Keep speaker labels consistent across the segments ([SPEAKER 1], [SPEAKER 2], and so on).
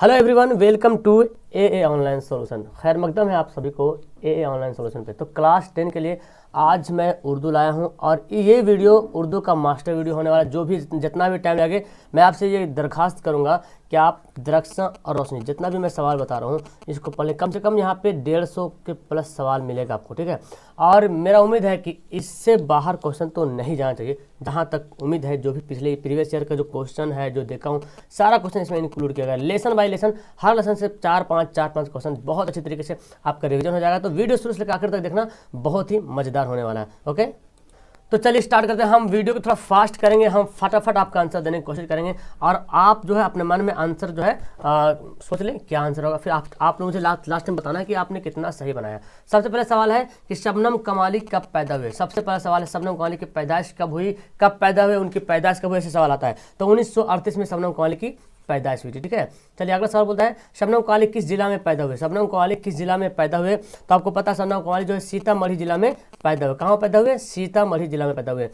[SPEAKER 1] Hello everyone, welcome to a online solution. खैर मकदम है आप सभी को ए ऑनलाइन सॉल्यूशन पे। तो क्लास 10 के लिए आज मैं उर्दू लाया हूं और ये वीडियो उर्दू का मास्टर वीडियो होने वाला। जो भी जितना भी टाइम लगे मैं आपसे ये दरखास्त करूंगा कि आप दरख्शां और रोशनी जितना भी मैं सवाल बता रहा हूँ इसको पढ़ें। कम से कम यहाँ पे 150 के प्लस सवाल मिलेगा आपको, ठीक है। और मेरा उम्मीद है कि इससे बाहर क्वेश्चन तो नहीं जाना चाहिए। जहाँ तक उम्मीद है, जो भी पिछले प्रीवियस ईयर का जो क्वेश्चन है जो देखा हूँ सारा क्वेश्चन इसमें इंक्लूड किया गया। लेसन बाय लेसन, हर लेसन से 4-5 क्वेश्चन बहुत अच्छी तरीके से आपका रिवीजन हो जाएगा। तो वीडियो शुरू से लेकर आखिर तक देखना, बहुत ही मजेदार होने वाला है। ओके, तो चलिए स्टार्ट करते हैं। हम वीडियो को थोड़ा फास्ट करेंगे, हम फटाफट आपका आंसर देने की कोशिश करेंगे और आप जो है अपने मन में आंसर जो है सोच लें क्या आंसर होगा। फिर आप लोग मुझे लास्ट में बताना है कि आपने कितना सही बनाया। सबसे पहले सवाल है कि शबनम कमाली कब पैदा हुए। सबसे पहला सवाल है शबनम कमाली की पैदाइश कब हुई, कब पैदा हुए, उनकी पैदाइश कब हुई, ऐसे सवाल आता है। तो 1938 में शबनम कमाली की पैदाइश हुई थी, ठीक है। चलिए अगला सवाल बोलता है शबनम कवाली किस जिला में पैदा हुए। शबनम कवाली किस जिला में पैदा हुए, तो आपको पता है शबनम कवाली जो है सीतामढ़ी जिला में पैदा हुए। कहाँ पैदा हुए? सीतामढ़ी जिला में पैदा हुए।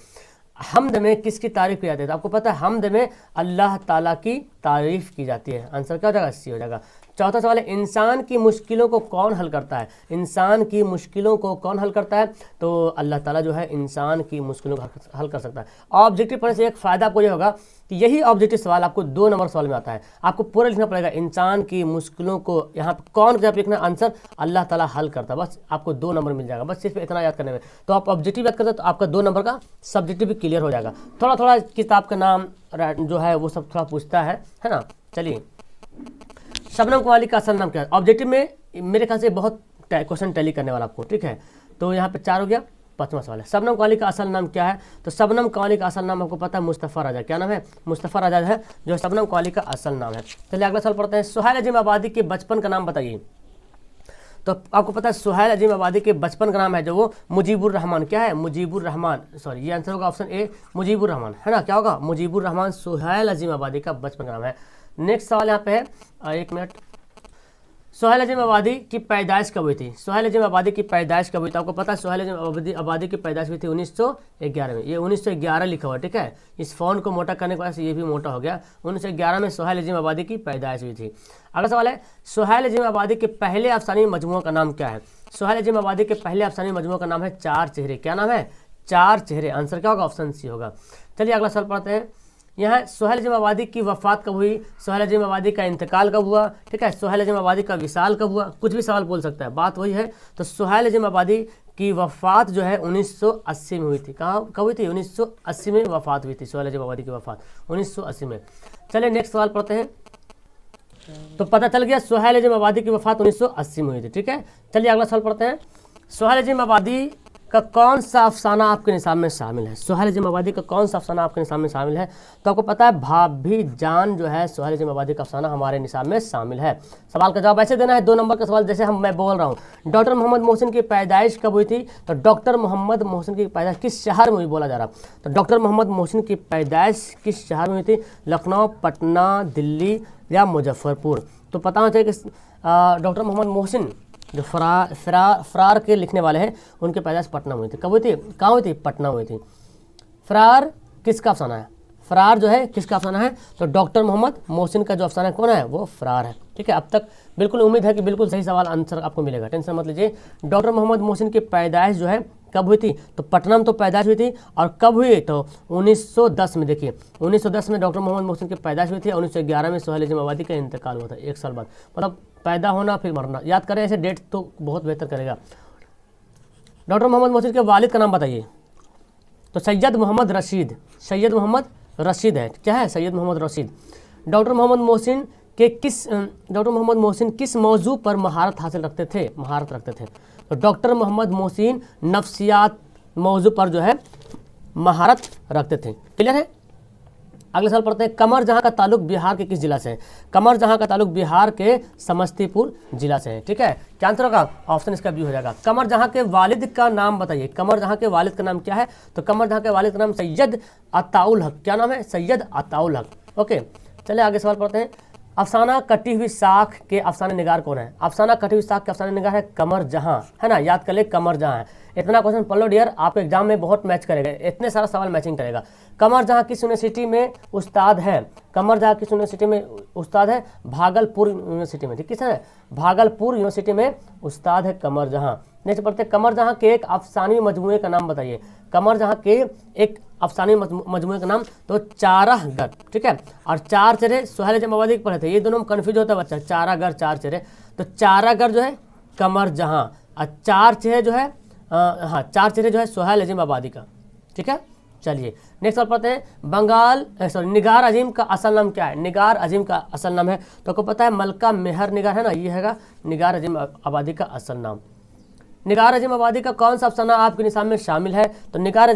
[SPEAKER 1] हमद में किसकी तारीफ की जाती है, तो आपको पता है हमद में अल्लाह ताला की तारीफ की जाती है। आंसर क्या हो जाएगा? सी हो जाएगा। चौथा सवाल है इंसान की मुश्किलों को कौन हल करता है। इंसान की मुश्किलों को कौन हल करता है, तो अल्लाह ताला जो है इंसान की मुश्किलों को हल कर सकता है। ऑब्जेक्टिव पढ़ने से एक फ़ायदा आपको ये होगा कि यही ऑब्जेक्टिव सवाल आपको 2 नंबर सवाल में आता है। आपको पूरा लिखना पड़ेगा इंसान की मुश्किलों को, यहाँ पर कौन जब लिखना आंसर अल्लाह ताला हल करता है। बस आपको 2 नंबर मिल जाएगा, बस सिर्फ इतना याद करने में। तो आप ऑब्जेक्टिव याद करते तो आपका 2 नंबर का सब्जेक्टिव भी क्लियर हो जाएगा। थोड़ा थोड़ा किताब का नाम जो है वो सब थोड़ा पूछता है ना। चलिए शबनम कवाली का असल नाम क्या है। ऑब्जेक्टिव में मेरे ख्याल से बहुत क्वेश्चन टैली करने वाला आपको, ठीक है। तो यहाँ पे 4 हो गया। 5वां सवाल है शबनम कवाली का असल नाम क्या है, तो शबनम कवाली का असल नाम आपको पता है मुस्तफ़ा राजा। क्या नाम है? मुस्तफ़ा राजा है जो शबनम कवाली का असल नाम है। चलिए अगला सवाल पढ़ते हैं। सुहैल अजीम आबादी के बचपन का नाम बताइए। तो आपको पता है सुहैल अजीम आबादी के बचपन का नाम है जो वो मुजीबुर रहमान। क्या है? मुजीबुर रहमान। सॉरी, ये आंसर होगा ऑप्शन ए मुजीबुर रहमान, है ना। क्या होगा? मुजीबुर रहमान सुहैल अजीम आबादी का बचपन का नाम है। नेक्स्ट सवाल यहाँ पे है, 1 मिनट। सुहैल अजीम आबादी की पैदाइश कब हुई थी। सुहैल अजीम आबादी की पैदाइश कब हुई थी, आपको पता है सुहैल अजीम आबादी की पैदाइश हुई थी 1911 में। ये 1911 लिखा हुआ है, ठीक है। इस फ़ॉन्ट को मोटा करने की वजह से ये भी मोटा हो गया। 1911 में सुहैल अजीम आबादी की पैदाइश हुई थी। अगला सवाल है सुहैल अजीम आबादी के पहले अफसानी मजमूओं का नाम क्या है। सुहैल अजीम आबादी के पहले अफसानी मजमूओं का नाम है 4 चेहरे। क्या नाम है? 4 चेहरे। आंसर क्या होगा? ऑप्शन सी होगा। चलिए अगला सवाल पढ़ते हैं। यहाँ सुहैल अजीम आबादी की वफ़ात कब हुई, सुहैल अजीम आबादी का इंतकाल कब हुआ, ठीक है। सुहैल अजीम आबादी का विसाल कब हुआ, कुछ भी सवाल बोल सकता है, बात वही है। तो सुहैल अजीम आबादी की वफ़ात जो है 1980 में हुई थी। कहाँ कब हुई थी? 1980 में वफ़ात हुई थी सुहैल अजीम आबादी की वफ़ात 1980 में। चलिए नेक्स्ट सवाल पढ़ते हैं। तो पता चल गया सुहैल अजीम आबादी की वफ़ात 1980 में हुई थी, ठीक है। चलिए अगला सवाल पढ़ते हैं। सुहैल अजीम आबादी का कौन सा अफसाना आपके निसाब में शामिल है। सुहैल अजीम आबादी का कौन सा अफसाना आपके निसाब में शामिल है, तो आपको पता है भाभी जान जो है सुहैल अजीम आबादी का अफसाना हमारे निसाब में शामिल है। सवाल का जवाब ऐसे देना है, 2 नंबर का सवाल जैसे मैं बोल रहा हूँ। डॉक्टर मोहम्मद मोहसिन की पैदाइश कब हुई थी, तो डॉक्टर मोहम्मद मोहसिन की पैदाइश किस शहर में हुई बोला जा रहा। तो डॉक्टर मोहम्मद मोहसिन की पैदाइश किस शहर में हुई थी? लखनऊ, पटना, दिल्ली या मुजफ्फरपुर। तो पता होना चाहिए कि डॉक्टर मोहम्मद मोहसिन जो फरार के लिखने वाले हैं उनके पैदाइश पटना में हुई थी। कब हुई थी? कहाँ हुई थी? पटना हुई थी। फरार किसका अफसाना है? फरार जो है किसका अफसाना है, तो डॉक्टर मोहम्मद मोहसिन का जो अफसाना कौन है, वो फरार है, ठीक है। अब तक बिल्कुल उम्मीद है कि बिल्कुल सही सवाल आंसर आपको मिलेगा, टेंशन मत लीजिए। डॉक्टर मोहम्मद मोहसिन की पैदाइश जो है कब हुई थी, तो पटना में तो पैदाइश हुई थी। और कब हुई, तो 1910 में। देखिए 1910 में डॉक्टर मोहम्मद मोहसिन की पैदाइश हुई थी। 1911 में सुहैल अजीम आबादी का इंतकाल हुआ था, 1 साल बाद। मतलब पैदा होना फिर मरना, याद करें ऐसे डेट तो बहुत बेहतर करेगा। डॉक्टर मोहम्मद मोहसिन के वालिद का नाम बताइए। तो सैयद मोहम्मद रशीद। सैयद मोहम्मद रशीद है, क्या है? सैयद मोहम्मद रशीद। डॉक्टर मोहम्मद मोहसिन किस मौजू पर महारत हासिल रखते थे, महारत रखते थे। तो डॉक्टर मोहम्मद मोहसिन नफ्सियात मौजू पर जो है महारत रखते थे। क्लियर है। अगले साल पढ़ते हैं। कमर जहाँ का ताल्लुक बिहार के किस जिला से है। कमर जहाँ का ताल्लुक बिहार के समस्तीपुर जिला से है, ठीक है। क्या आंसर होगा? ऑप्शन इसका बी हो जाएगा। कमर जहाँ के वालिद का नाम बताइए। कमर जहाँ के वालिद का नाम क्या है, तो कमर जहाँ के वालिद का नाम सैयद अताउल हक। क्या नाम है? सैयद अताउल हक। ओके, चलिए आगे सवाल पढ़ते हैं। अफसाना कटी हुई साख के अफसाने निगार कौन है। अफसाना कटी हुई साख के अफसाने निगार है कमर जहाँ, है ना। याद कर ले कमर जहाँ है। इतना क्वेश्चन पढ़ लो डियर, आपके एग्जाम में बहुत मैच करेगा, इतने सारा सवाल मैचिंग करेगा। कमर जहाँ किस यूनिवर्सिटी में उस्ताद है। कमर जहाँ किस यूनिवर्सिटी में उस्ताद है भागलपुर यूनिवर्सिटी में, ठीक किस है, भागलपुर यूनिवर्सिटी में उस्ताद है कमर जहां। नेक्स्ट पढ़ते हैं, कमर जहां के एक अफसानी मजमूए का नाम बताइए। कमर जहां के एक अफसानी मजमूए का नाम, तो चारागर, ठीक है। और चार चेहरे सुहेल अजम आबादी के पढ़े थे, ये दोनों में कन्फ्यूज होता है बच्चा, चारागर चार चेहरे, तो चारागर जो है कमर जहां, और चार चेहरे जो है हाँ चार चेहरे जो है सुहेल अजम आबादी का, ठीक है। चलिए नेक्स्ट सवाल पढ़ते हैं, बंगाल निगार अजीम का असल नाम क्या है। निगार अजीम का असल नाम है, तो आपको पता है मलका मेहर निगार है ना, ये हैगा निगार अजीम आबादी का असल नाम। निगार अजीम आबादी का कौन सा अफसाना आपके निसाब में शामिल है, तो निगार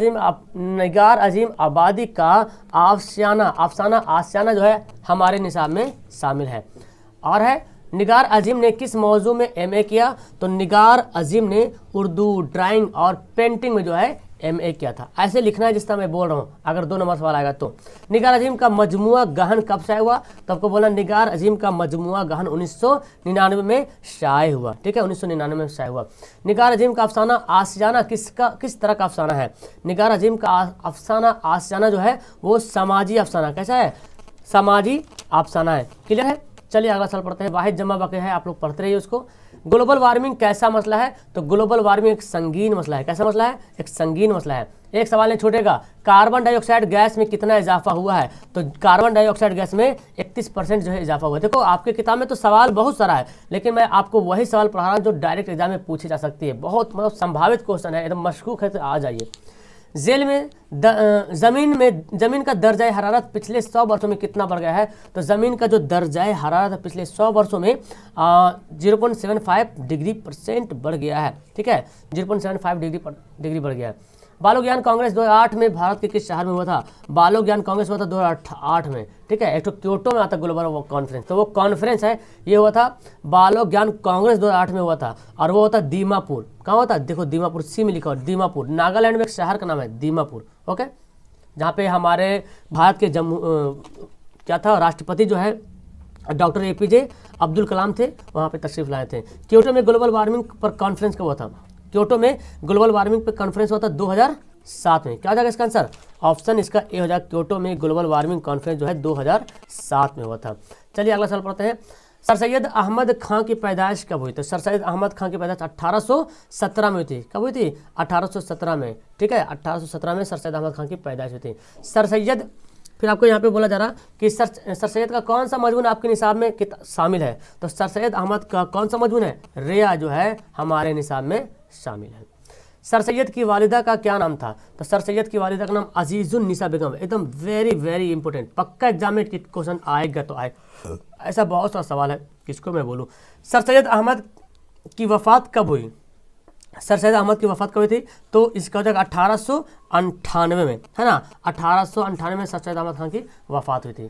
[SPEAKER 1] अजीम आबादी का अफसाना आशियाना जो है हमारे निसाब में शामिल है। और है निगार अजीम ने किस मौजू में एमए किया, तो निगार अजीम ने उर्दू, ड्राइंग और पेंटिंग में जो है एमए किया था। ऐसे लिखना है जिस तरह मैं बोल रहा हूँ, अगर 2 नंबर सवाल आएगा तो। निगार अजीम का मजमुआ गहन कब शाये हुआ, तो आपको बोला निगार अजीम का मजमुआ गहन 1999 में शाये हुआ, ठीक है, 1999 में शाये हुआ। निगार अजीम का अफसाना आशियाना किस तरह का अफसाना है। निगार अजीम का अफसाना आशियाना जो है वो समाजी अफसाना, कैसा है, समाजी अफसाना है। क्लियर है। चलिए अगला सवाल पढ़ते हैं, वाहिद जमा बके है, आप लोग पढ़ते रहिए उसको। ग्लोबल वार्मिंग कैसा मसला है, तो ग्लोबल वार्मिंग एक संगीन मसला है। कैसा मसला है, एक संगीन मसला है। एक सवाल नहीं छूटेगा, कार्बन डाइऑक्साइड गैस में कितना इजाफा हुआ है, तो कार्बन डाइऑक्साइड गैस में 31% जो है इजाफा हुआ है। देखो आपके किताब में तो सवाल बहुत सारा है, लेकिन मैं आपको वही सवाल पढ़ा रहा हूँ जो डायरेक्ट एग्जाम में पूछी जा सकती है। बहुत मतलब संभावित क्वेश्चन है, एकदम मशकूक है, तो आ जाइए। जेल में ज़मीन का दर्जा हरारत पिछले 100 वर्षों में कितना बढ़ गया है, तो ज़मीन का जो दर्जा हरारत पिछले 100 वर्षों में 0.75 डिग्री % बढ़ गया है, ठीक है, 0.75 डिग्री बढ़ गया है। बालो ज्ञान कांग्रेस 2008 में भारत के किस शहर में हुआ था, बालो ज्ञान कांग्रेस हुआ था 2008 में, ठीक है। एक तो क्योटो में आता ग्लोबल कॉन्फ्रेंस, तो वो कॉन्फ्रेंस है, ये हुआ था बालो ज्ञान कांग्रेस 2008 में हुआ था, और वो होता दीमापुर। कहाँ होता, देखो दीमापुर, सी में लिखा हो दीमापुर, नागालैंड में एक शहर का नाम है दीमापुर, ओके, जहाँ पे हमारे भारत के क्या था राष्ट्रपति जो है डॉक्टर APJ अब्दुल कलाम थे, वहाँ पे तशरीफ लाए थे। क्योटो में ग्लोबल वार्मिंग पर कॉन्फ्रेंस कब हुआ था, क्योटो में ग्लोबल वार्मिंग पर कॉन्फ्रेंस हुआ था 2007 में। क्या हो जाएगा इसका आंसर, ऑप्शन इसका ए हो जाएगा, क्योटो में ग्लोबल वार्मिंग कॉन्फ्रेंस जो है 2007 में हुआ था। चलिए अगला सवाल पढ़ते हैं, सर सैयद अहमद खां की पैदाइश कब हुई, तो सर सैयद अहमद खां की पैदाइश 1817 में हुई थी। कब हुई थी, 1817 में, ठीक है, 1817 में सर सैयद अहमद खां की पैदाइश हुई थी। सर सैयद, फिर आपको यहाँ पे बोला जा रहा कि सर सैयद का कौन सा मजमून आपके निसाब में शामिल है, तो सर सैयद अहमद का कौन सा मजमून है, रेया जो है हमारे निसाब में शामिल है। सर सैयद की वालिदा का क्या नाम था, तो सर सैयद की वालिदा का नाम अजीजुन निसा बेगम। एकदम वेरी इंपॉर्टेंट, पक्का एग्जाम में क्वेश्चन आएगा तो आए, ऐसा बहुत सारा सवाल है, किसको मैं बोलूँ। सर सैयद अहमद की वफ़ात कब हुई, सर सैयद अहमद की वफ़ात कब हुई थी, तो इसका हो जाएगा 1898 में, है ना, 1898 में सर सैयद अहमद खान की वफ़ात हुई थी,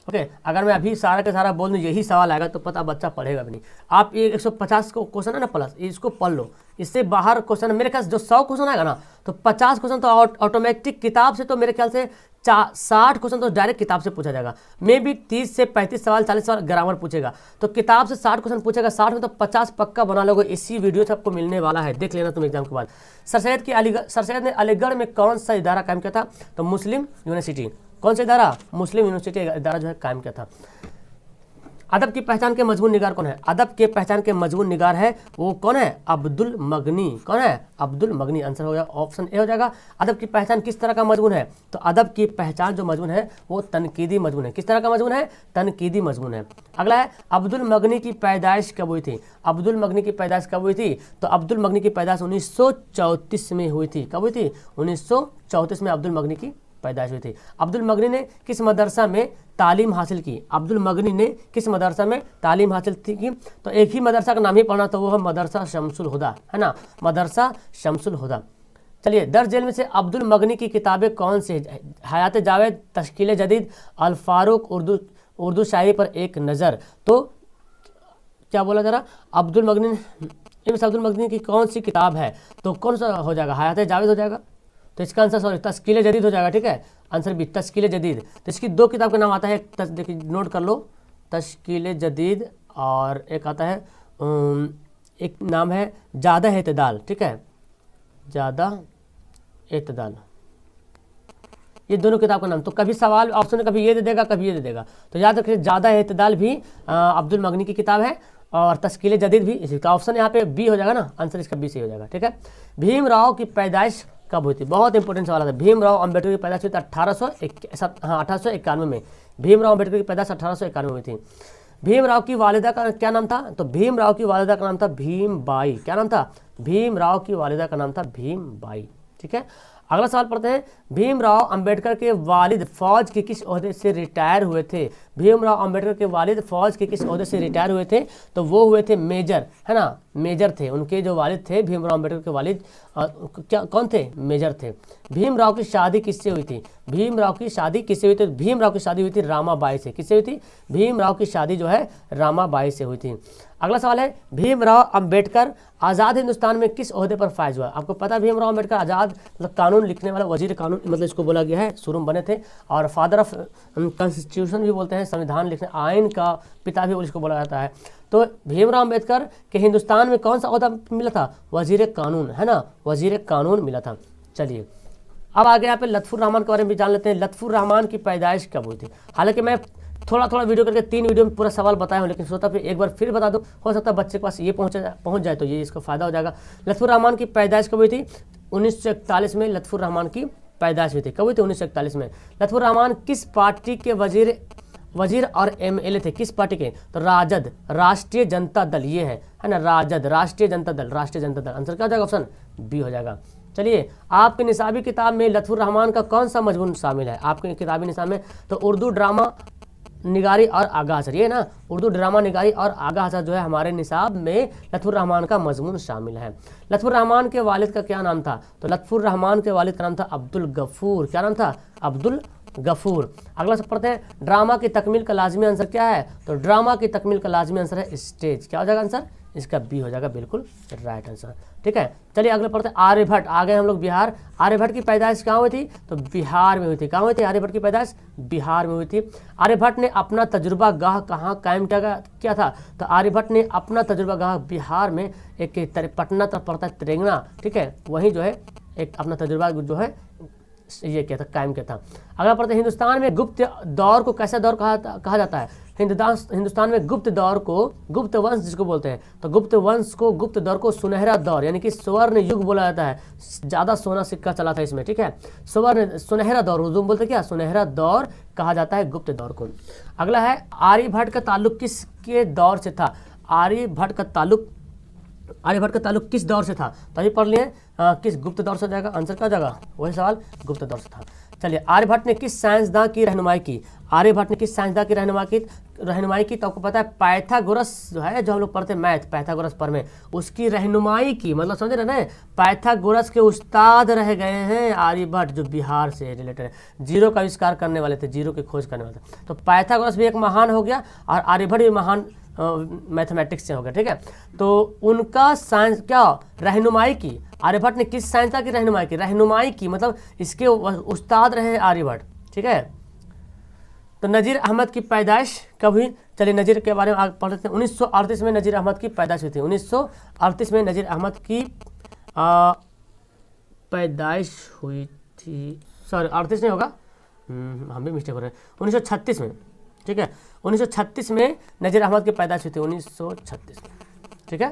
[SPEAKER 1] ओके। अगर मैं अभी सारा का सारा बोल दूँ यही सवाल आएगा तो पता बच्चा पढ़ेगा भी नहीं। आप ये 150 को क्वेश्चन है ना प्लस, इसको पढ़ लो, इससे बाहर क्वेश्चन मेरे ख्याल से जो 100 क्वेश्चन आएगा ना, तो 50 क्वेश्चन तो ऑटोमेटिक किताब से, तो मेरे ख्याल से 60 क्वेश्चन तो डायरेक्ट किताब से पूछा जाएगा। मे भी 30 से 35 सवाल 40 सवाल ग्रामर पूछेगा, तो किताब से 60 क्वेश्चन पूछेगा, 60 में तो 50 पक्का बना लोगे। इसी वीडियो से आपको मिलने वाला है, देख लेना तुम एग्जाम के बाद। सर सैयद ने अलीगढ़ में कौन सा इदारा कायम किया था, तो मुस्लिम यूनिवर्सिटी। कौन सा इदारा, मुस्लिम यूनिवर्सिटी इदारा जो है कायम किया था। अदब की पहचान के मजमून निगार कौन है, अदब के पहचान के मजमून निगार है वो कौन है, अब्दुल मगनी। कौन है, अब्दुल मगनी, आंसर हो गया, ऑप्शन ए हो जाएगा। अदब की पहचान किस तरह का मजमून है, तो अदब की पहचान जो मजमून है वो तनकीदी मजमून है। किस तरह का मजमून है, तनकीदी मजमून है। अगला है, अब्दुल मगनी की पैदाइश कब हुई थी, अब्दुल मगनी की पैदाइश कब हुई थी, तो अब्दुल मगनी की पैदाइश 1934 में हुई थी। कब हुई थी, 1934 में अब्दुल मगनी की पैदाइश हुई थी। अब्दुल मगनी ने किस मदरसा में तालीम हासिल की, अब्दुल मगनी ने किस मदरसा में तालीम हासिल की, तो एक ही मदरसा का नाम ही पढ़ना, तो वो है मदरसा शमसुल हुदा, है ना, मदरसा शमसुल हुदा। चलिए, दर जेल में से अब्दुल मगनी की किताबें कौन सी है, हयात जावेद, तश्कील जदीद, अल फारूक, उर्दू शायरी पर एक नज़र। तो क्या बोला जरा, अब्दुल मगनी की कौन सी किताब है, तो कौन सा हो जाएगा, हयात जावेद हो जाएगा, तो इसका आंसर सॉरी तश्कील जदीद हो जाएगा, ठीक है, आंसर भी तश्कील जदीद। तो इसकी 2 किताब का नाम आता है, देखिए नोट कर लो, तश्कील जदीद, और एक आता है एक नाम है ज़्यादा एतदाल, ठीक है, ज़्यादा एतदाल, ये दोनों किताब का नाम। तो कभी सवाल ऑप्शन में कभी ये दे देगा, कभी ये दे देगा। तो याद रखिए ज़्यादा एतदाल भी अब्दुल मगनी की किताब है, और तस्कील जदीद भी। इसका ऑप्शन यहाँ पे बी हो जाएगा ना, आंसर इसका बी से हो जाएगा। ठीक है। भीमराव की पैदाइश कब हुई थी? बहुत इंपॉर्टेंट सवाल था। भीमराव अम्बेडकर की पैदाइश हुई थी 1891 में। भीमराव अम्बेडकर की पैदाइश 1891 में हुई थी। भीमराव की वालिदा का क्या नाम था? तो भीमराव की वालिदा का नाम था भीमबाई। क्या नाम था? भीमराव की वालिदा का नाम था भीमबाई। ठीक है। अगला सवाल पढ़ते हैं। भीमराव अंबेडकर के वालिद फौज के किस ओहदे से रिटायर हुए थे? भीमराव अंबेडकर के वालिद फौज के किस ओहदे से रिटायर हुए थे? तो वो हुए थे मेजर, है ना, मेजर थे। उनके जो वालिद थे भीमराव अंबेडकर के वालिद क्या कौन थे? मेजर थे। भीमराव की शादी किससे हुई थी? भीमराव की शादी किससे हुई थी? भीमराव की शादी हुई थी रामाबाई से। किससे हुई थी? भीमराव की शादी जो है रामाबाई से हुई थी। अगला सवाल है। भीमराव अंबेडकर आज़ाद हिंदुस्तान में किस ओहदे पर फायज हुआ? आपको पता है भीमराव अंबेडकर आज़ाद मतलब कानून लिखने वाला, वजीर कानून मतलब इसको बोला गया है, शुरू में बने थे, और फादर ऑफ कॉन्स्टिट्यूशन भी बोलते हैं, संविधान लिखने, आइन का पिता भी इसको बोला जाता है। तो भीमराव अंबेडकर के हिंदुस्तान में कौन सा ओहदा मिला था? वजीर कानून, है ना, वजीर कानून मिला था। चलिए अब आगे यहाँ पे लत्फुर रहमान के बारे में भी जान लेते हैं। लत्फुर रहमान की पैदाइश कब हुई थी? हालांकि मैं थोड़ा थोड़ा वीडियो करके 3 वीडियो में पूरा सवाल बताया हूँ, लेकिन सोचा फिर एक बार फिर बता दूँ, हो सकता है बच्चे के पास ये पहुँच जाए तो ये इसको फायदा हो जाएगा। लत्फुर रहमान की पैदाइश कब हुई थी? 1941 में लत्फुर रहमान की पैदाइश हुई थी। कब हुई थी? 1941 में। लत्फुर रहमान किस पार्टी के वजीर और MLA थे? किस पार्टी के? तो राजद, राष्ट्रीय जनता दल, ये है ना, राजद, राष्ट्रीय जनता दल, राष्ट्रीय जनता दल। आंसर क्या हो जाएगा? ऑप्शन बी हो जाएगा। चलिए आपके निसाबी किताब में लत्फुर रहमान का कौन सा मजमून शामिल है? आपके किताबी निसाब में तो उर्दू ड्रामा निगारी और आगा असर, ये ना, उर्दू ड्रामा निगारी और आगा असर जो है हमारे निसाब में लत्फुर रहमान का मजमून शामिल है। लत्फुर रहमान के वालिद का क्या नाम था? तो लत्फुर रहमान के वालिद का नाम था अब्दुल गफूर। क्या नाम था? अब्दुल गफूर। अगला सब पढ़ते हैं। ड्रामा की तकमील का लाजमी आंसर क्या है? तो ड्रामा की तकमील का लाजमी आंसर है स्टेज। क्या हो जाएगा आंसर? इसका बी हो जाएगा, बिल्कुल राइट आंसर। ठीक है। चलिए अगले पढ़ते हैं। आर्यभट्ट, आ गए हम लोग बिहार। आर्यभट्ट की पैदाइश कहाँ हुई थी? तो बिहार में हुई थी। कहाँ हुई थी आर्यभट्ट की पैदाइश? बिहार में हुई थी। आर्यभट्ट ने अपना तजुर्बा गाह कहाँ कायम किया था? तो आर्यभट्ट ने अपना तजुर्बा गाह बिहार में एक पटना तरफ पड़ता है तेलंगाना, ठीक है, वहीं जो है एक अपना तजुर्बा जो है ये क्या था, कायम किया था। अगला पढ़ते हैं। हिंदुस्तान में गुप्त दौर को कैसा दौर कहा जाता है? हिंदुस्तान में गुप्त दौर को गुप्त वंश जिसको बोलते हैं, तो गुप्त वंश को, गुप्त दौर को सुनहरा दौर यानी कि स्वर्ण युग बोला जाता है। ज़्यादा सोना सिक्का चला था इसमें, ठीक है। सुनहरा दौर, उर्दू में बोलते क्या? सुनहरा दौर कहा जाता है गुप्त दौर को। अगला है आर्यभट्ट का ताल्लुक किसके दौर से था? आर्यभट्ट का ताल्लुक किस दौर से था? तो अभी पढ़ लिए किस गुप्त दौर से हो जाएगा, आंसर क्या हो जाएगा? वही सवाल, गुप्त दौर से था। चलिए आर्यभट्ट ने किस साइंसदान की रहनुमाई की? आर्यभट्ट ने किस साइंसदान की रहनुमाई की? तो आपको पता है पाइथागोरस जो है, जो हम लोग पढ़ते हैं मैथ, पाइथागोरस पर में, उसकी रहनुमाई की, मतलब समझ रहे ना, पाइथागोरस के उस्ताद रह गए हैं आर्यभट्ट, जो बिहार से रिलेटेड है। जीरो का आविष्कार करने वाले थे, जीरो की खोज करने वाले थे। तो पाइथागोरस भी एक महान हो गया और आर्यभट्ट भी महान मैथमेटिक्स से हो गया, ठीक है। तो उनका साइंस क्या रहनुमाई की? आर्यभट्ट ने किस साइंसदान की रहनुमाई की मतलब इसके उस्ताद रहे आर्यभट्ट, ठीक है। तो नज़ीर अहमद की पैदाइश कब हुई? चलिए नज़ीर के बारे में आगे पढ़ते हैं। 1938 में नज़ीर अहमद की पैदाइश हुई थी। 1938 में नज़ीर अहमद की पैदाइश हुई थी। सॉरी 38 नहीं होगा, हम भी मिस्टेक हो रहे हैं। 1936 में, ठीक है, 1936 में नज़ीर अहमद की पैदाइश हुई थी। 1936 में, ठीक है,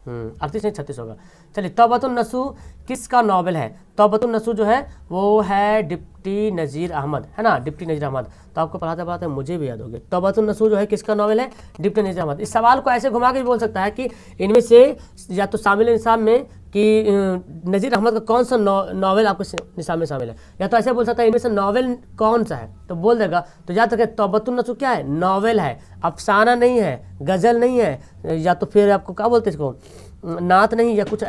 [SPEAKER 1] 38 नहीं 36 होगा। चलिए तौबतुन नसूह किसका नॉवेल है? तौबतुन नसूह जो है वो है डिप्टी नज़ीर अहमद, है ना, डिप्टी नज़ीर अहमद। तो आपको पढ़ाते पढ़ाते मुझे भी याद हो गया। तौबतुन नसूह जो है किसका नॉवेल है? डिप्टी नज़ीर अहमद। इस सवाल को ऐसे घुमा के भी बोल सकता है कि इनमें से या तो शामिल निसाब में कि नज़ीर अहमद का कौन सा नॉवेल आपके निसाब में शामिल है, या तो ऐसे बोल सकता है इनमें से नॉवेल कौन सा है, तो बोल देगा। तो याद रखें तौबतुन नसूह क्या है? नॉवेल है, अफसाना नहीं है, गज़ल नहीं है, या तो फिर आपको क्या बोलते हैं इसको, नात नहीं, या कुछ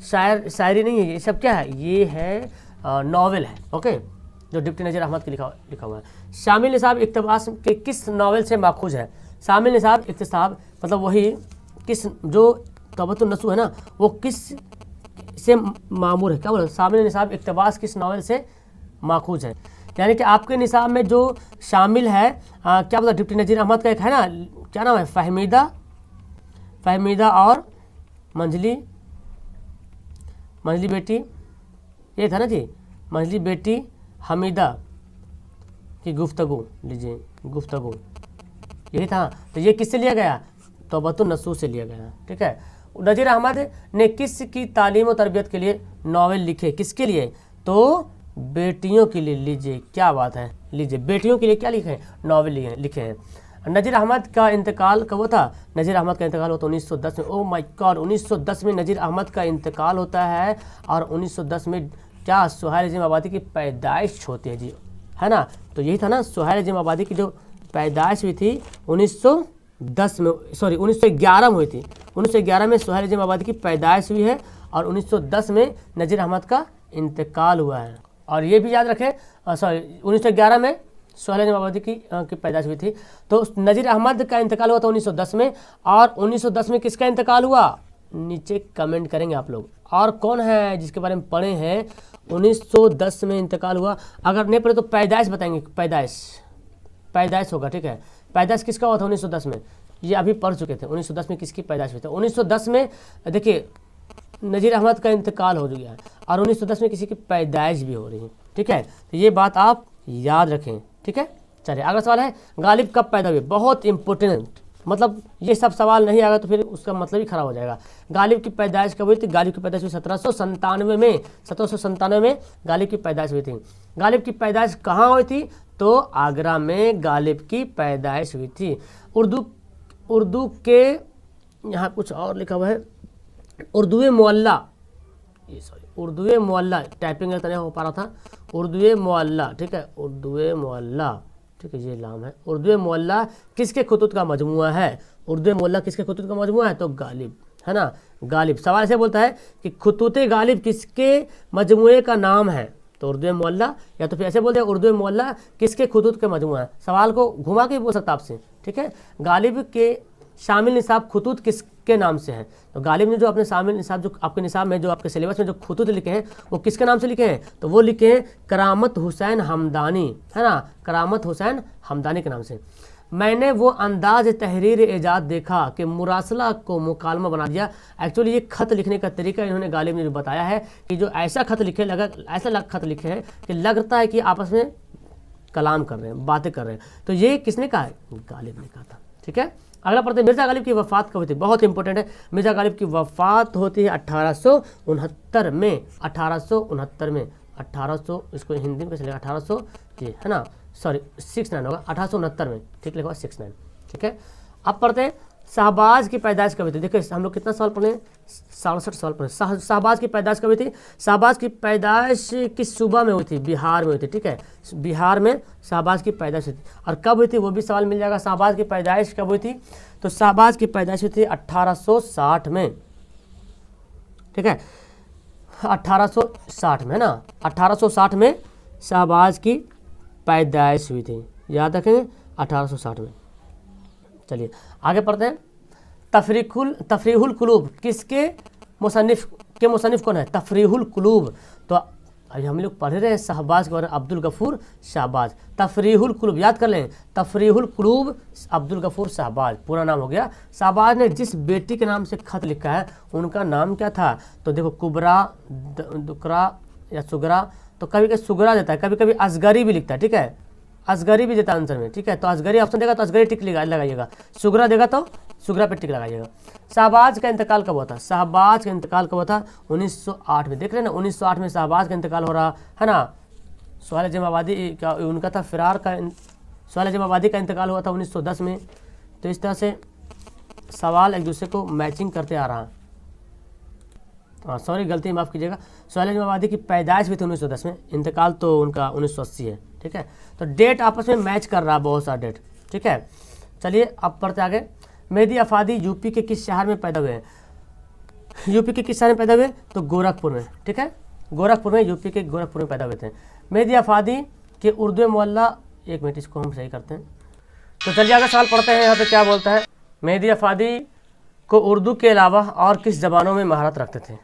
[SPEAKER 1] शायरी नहीं है। ये सब क्या है? ये है नॉवेल है, ओके, जो डिप्टी नज़ीर अहमद के लिखा हुआ है। शामिल निसाब इक़्तिबास के किस नॉवेल से माखूज है? शामिल निसाब इक़्तिसाब मतलब वही किस, जो तौबतुन नसूह है ना, वो किस से मामूर है, क्या बोला? शामिल निसाब इक़्तिबास किस नॉवेल से माखूज है? यानी कि आपके निसाब में जो शामिल है क्या बोला, डिप्टी नज़ीर अहमद का एक है ना, क्या नाम है, फहमीदा और मंझली बेटी, ये था ना जी, मंझली बेटी, हमीदा की गुफ्तगू, लीजिए गुफ्तगू, यही था। तो ये किससे लिया गया? तौबतुन नसूह से लिया गया, ठीक है। नज़ीर अहमद ने किस की तालीम और तरबियत के लिए नावल लिखे? किसके लिए? तो बेटियों के लिए। लीजिए क्या बात है, लीजिए बेटियों के लिए क्या लिखे? नावल लिखे हैं। नज़ीर अहमद का इंतकाल कब हुआ? नज़ीर अहमद का इंतकाल होता 1910 में। ओह माय गॉड, 1910 में नज़ीर अहमद का इंतकाल होता है। और 1910 में क्या सुहैल अज़ीम आबादी की पैदाइश होती है जी, है ना। तो यही था ना, सुहैल अज़ीम आबादी की जो पैदाइश हुई थी 1910 में, सॉरी 1911 में हुई थी। 1911 में सुहैल अज़ीम आबादी की पैदाइश हुई है और 1910 में नज़ीर अहमद का इंतकाल हुआ है। और ये भी याद रखें, सॉरी 1911 में सुहैल अज़ीम आबादी की पैदाइश हुई थी। तो नज़ीर अहमद का इंतकाल हुआ था 1910 में। और 1910 में किसका इंतकाल हुआ? नीचे कमेंट करेंगे आप लोग। और कौन है जिसके बारे में पढ़े हैं? 1910 में इंतकाल हुआ। अगर नहीं पढ़े तो पैदाइश बताएंगे, पैदाइश होगा, ठीक है। पैदाइश किसका हुआ था 1910 में? ये अभी पढ़ चुके थे। 1910 में किसकी पैदाइश हुई थी? 1910 में देखिए नज़ीर अहमद का इंतकाल हो गया है और 1910 में किसी की पैदाइश भी हो रही है, ठीक है। तो ये बात आप याद रखें, ठीक है। चलिए अगला सवाल है, गालिब कब पैदा हुए? बहुत इंपॉर्टेंट, मतलब ये सब सवाल नहीं आएगा तो फिर उसका मतलब ही खराब हो जाएगा। गालिब की पैदाइश कब हुई थी? गालिब की पैदाइश हुई 1797 में। 1797 में गालिब की पैदाइश हुई थी। गालिब की पैदाइश कहाँ हुई थी? तो आगरा में गालिब की पैदाइश हुई थी। उर्दू के यहाँ कुछ और लिखा हुआ है, उर्दू मुअल्ला, ये सॉरी उर्दू मुअल्ला, टाइपिंग गलत नहीं हो पा रहा था। उर्दू मुअल्ला, ठीक है, उर्दू मुअल्ला, ठीक है, ये नाम है। उर्दू मुअल्ला किसके खुतूत का मजमुआ है? उर्दू मुअल्ला किसके खुतूत का मजमुआ है? तो गालिब, है ना, गालिब। सवाल ऐसे बोलता है कि खुतूत गालिब किसके मजमुए का नाम है? तो उर्दू मुअल्ला, या तो फिर ऐसे बोलते हैं उर्दू मुअल्ला किसके खुतूत का मजमुआ है। सवाल को घुमा के बोल सकता आपसे, ठीक है। गालिब के शामिल निसाब खुतूत किसके नाम से हैं? तो गालिब ने जो अपने शामिल निसाब, जो आपके निसाब में, जो आपके सिलेबस में जो खुतूत लिखे हैं वो किसके नाम से लिखे हैं? तो वो लिखे हैं करामत हुसैन हमदानी, है ना, करामत हुसैन हमदानी के नाम से। मैंने वो अंदाज तहरीर इजाद देखा कि मुरासला को मुकालमा बना दिया। एक्चुअली ये खत लिखने का तरीका इन्होंने गालिब ने जो बताया है कि जो ऐसा खत लिखे खत लिखे हैं कि लगता है कि आपस में कलाम कर रहे हैं, बातें कर रहे हैं। तो ये किसने कहा है? गालिब ने कहा था, ठीक है। अगला पढ़ते हैं, मिर्ज़ा गालिब की वफ़ात कब हुई थी? बहुत इंपॉर्टेंट है। मिर्ज़ा गालिब की वफ़ात होती है 1869 में। 1869 में, 1800, इसको हिंदी में चलेगा 1800, जी है ना, सॉरी 69 होगा, 1869 में, ठीक लिखा 69, ठीक है। अब पढ़ते हैं, शहबाज की पैदाइश कब हुई थी? देखिए हम लोग कितना सवाल पढ़े? 67 सवाल पढ़े। शहबाज की पैदाइश कब हुई थी? शहबाज की पैदाइश किस सूबा में हुई थी? बिहार में हुई थी, ठीक है। बिहार में शहबाज की पैदाइश हुई थी। और कब हुई थी वो भी सवाल मिल जाएगा। शहबाज की पैदाइश कब हुई थी? तो शहबाज की पैदाइश हुई थी 1860 में, ठीक है, 1860 में, है ना, 1860 में शहबाज की पैदाइश हुई थी, याद रखेंगे 1860 में। चलिए आगे पढ़ते हैं, तफरीहुल कुलूब किसके मुसन्निफ कौन है? तफरीहुल कुलूब। तो अभी हम लोग पढ़ रहे हैं शहबाज के बारे में, अब्दुल गफूर शहबाज। तफरीहुल कुलूब याद कर लें, तफरीहुल कुलूब अब्दुल गफूर शहबाज पूरा नाम हो गया। शहबाज ने जिस बेटी के नाम से खत लिखा है उनका नाम क्या था? तो देखो कुबरा, दुकरा या सुगरा, तो कभी कभी सुगरा देता है, कभी कभी असगरी भी लिखता है, ठीक है, असगरी भी देता है आंसर में, ठीक है। तो असगरी ऑप्शन देगा तो असगरी टिक लगाइएगा, सुगरा देगा तो सुगरा पे टिक लगाइएगा। शहबाज का इंतकाल कब हुआ था? शहबाज का इंतकाल कब हुआ था? 1908 में। देख रहे हैं ना, 1908 में शहबाज का इंतकाल हो रहा है ना। सुहैल अज़ीम आबादी का उनका था फिरार का, सुहैल अज़ीम आबादी का इंतकाल हुआ था 1910 में। तो इस तरह से सवाल एक दूसरे को मैचिंग करते आ रहा है। हाँ सॉरी, गलती माफ़ कीजिएगा। सुहैल अज़ीम आबादी की पैदाइश भी थी 1910 में, इंतकाल तो उनका 1980 है, ठीक है। तो डेट आपस में मैच कर रहा है, बहुत सारा डेट, ठीक है। चलिए अब पढ़ते आगे। मेहदी अफादी यूपी के किस शहर में पैदा हुए हैं? यूपी के किस शहर में पैदा हुए? तो गोरखपुर में, ठीक है, गोरखपुर में, यूपी के गोरखपुर में पैदा हुए थे। मेहदी अफादी के उर्दू मोहल्ला, एक मिनट इसको हम सही करते हैं। तो चलिए आगे सवाल पढ़ते हैं, यहाँ पे क्या बोलता है। मेहदी अफादी को उर्दू के अलावा और किस ज़बानों में महारत रखते थे?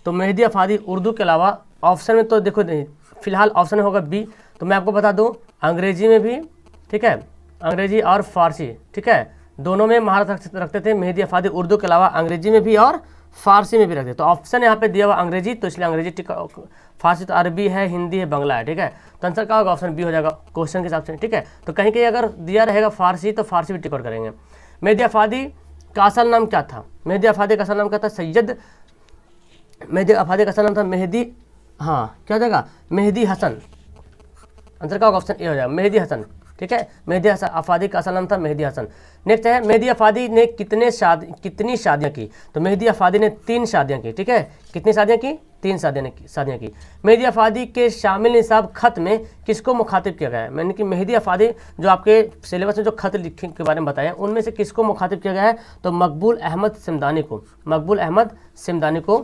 [SPEAKER 1] तो मेहदी अफादी उर्दू के अलावा ऑप्शन में तो देखो नहीं, फिलहाल ऑप्शन में होगा बी। तो मैं आपको बता दूं अंग्रेजी में भी, ठीक है, अंग्रेजी और फारसी, ठीक है, दोनों में महारत रखते थे मेहदी अफादी, उर्दू के अलावा अंग्रेजी में भी और फारसी में भी रख दे। तो ऑप्शन यहाँ पे दिया हुआ अंग्रेजी, तो इसलिए अंग्रेजी टिक, फारसी तो अरबी है, हिंदी है, बांग्ला है, ठीक है। तो आंसर क्या होगा, ऑप्शन बी हो जाएगा क्वेश्चन के हिसाब से, ठीक है। तो कहीं कहीं अगर दिया रहेगा फारसी तो फारसी भी टिक आउट करेंगे। मेहदी अफादी का असल नाम क्या था, मेहदी अफादी का असल नाम क्या था, सैयद, मेहदी अफादी का असल नाम था मेहदी, हाँ क्या हो जाएगा, मेहदी हसन। आंसर क्या होगा, ऑप्शन ए हो जाएगा मेहदी हसन, ठीक है। मेहदी हसन अफादी का असल नाम था मेहदी हसन। नेक्स्ट है मेहदी अफादी ने कितनी शादियां की, तो मेहदी अफादी ने 3 शादियां की, ठीक है। कितनी शादियां की, 3 शादियां की। मेहदी अफादी के शामिल निसाब खत में किसको मुखातिब किया गया है, मैंने कि मेहदी अफादी जो आपके सिलेबस में जो खत लिखे के बारे में बताया उनमें से किसको मुखातिब किया गया है, तो मकबूल अहमद सिमदानी को, मकबूल अहमद सिमदानी को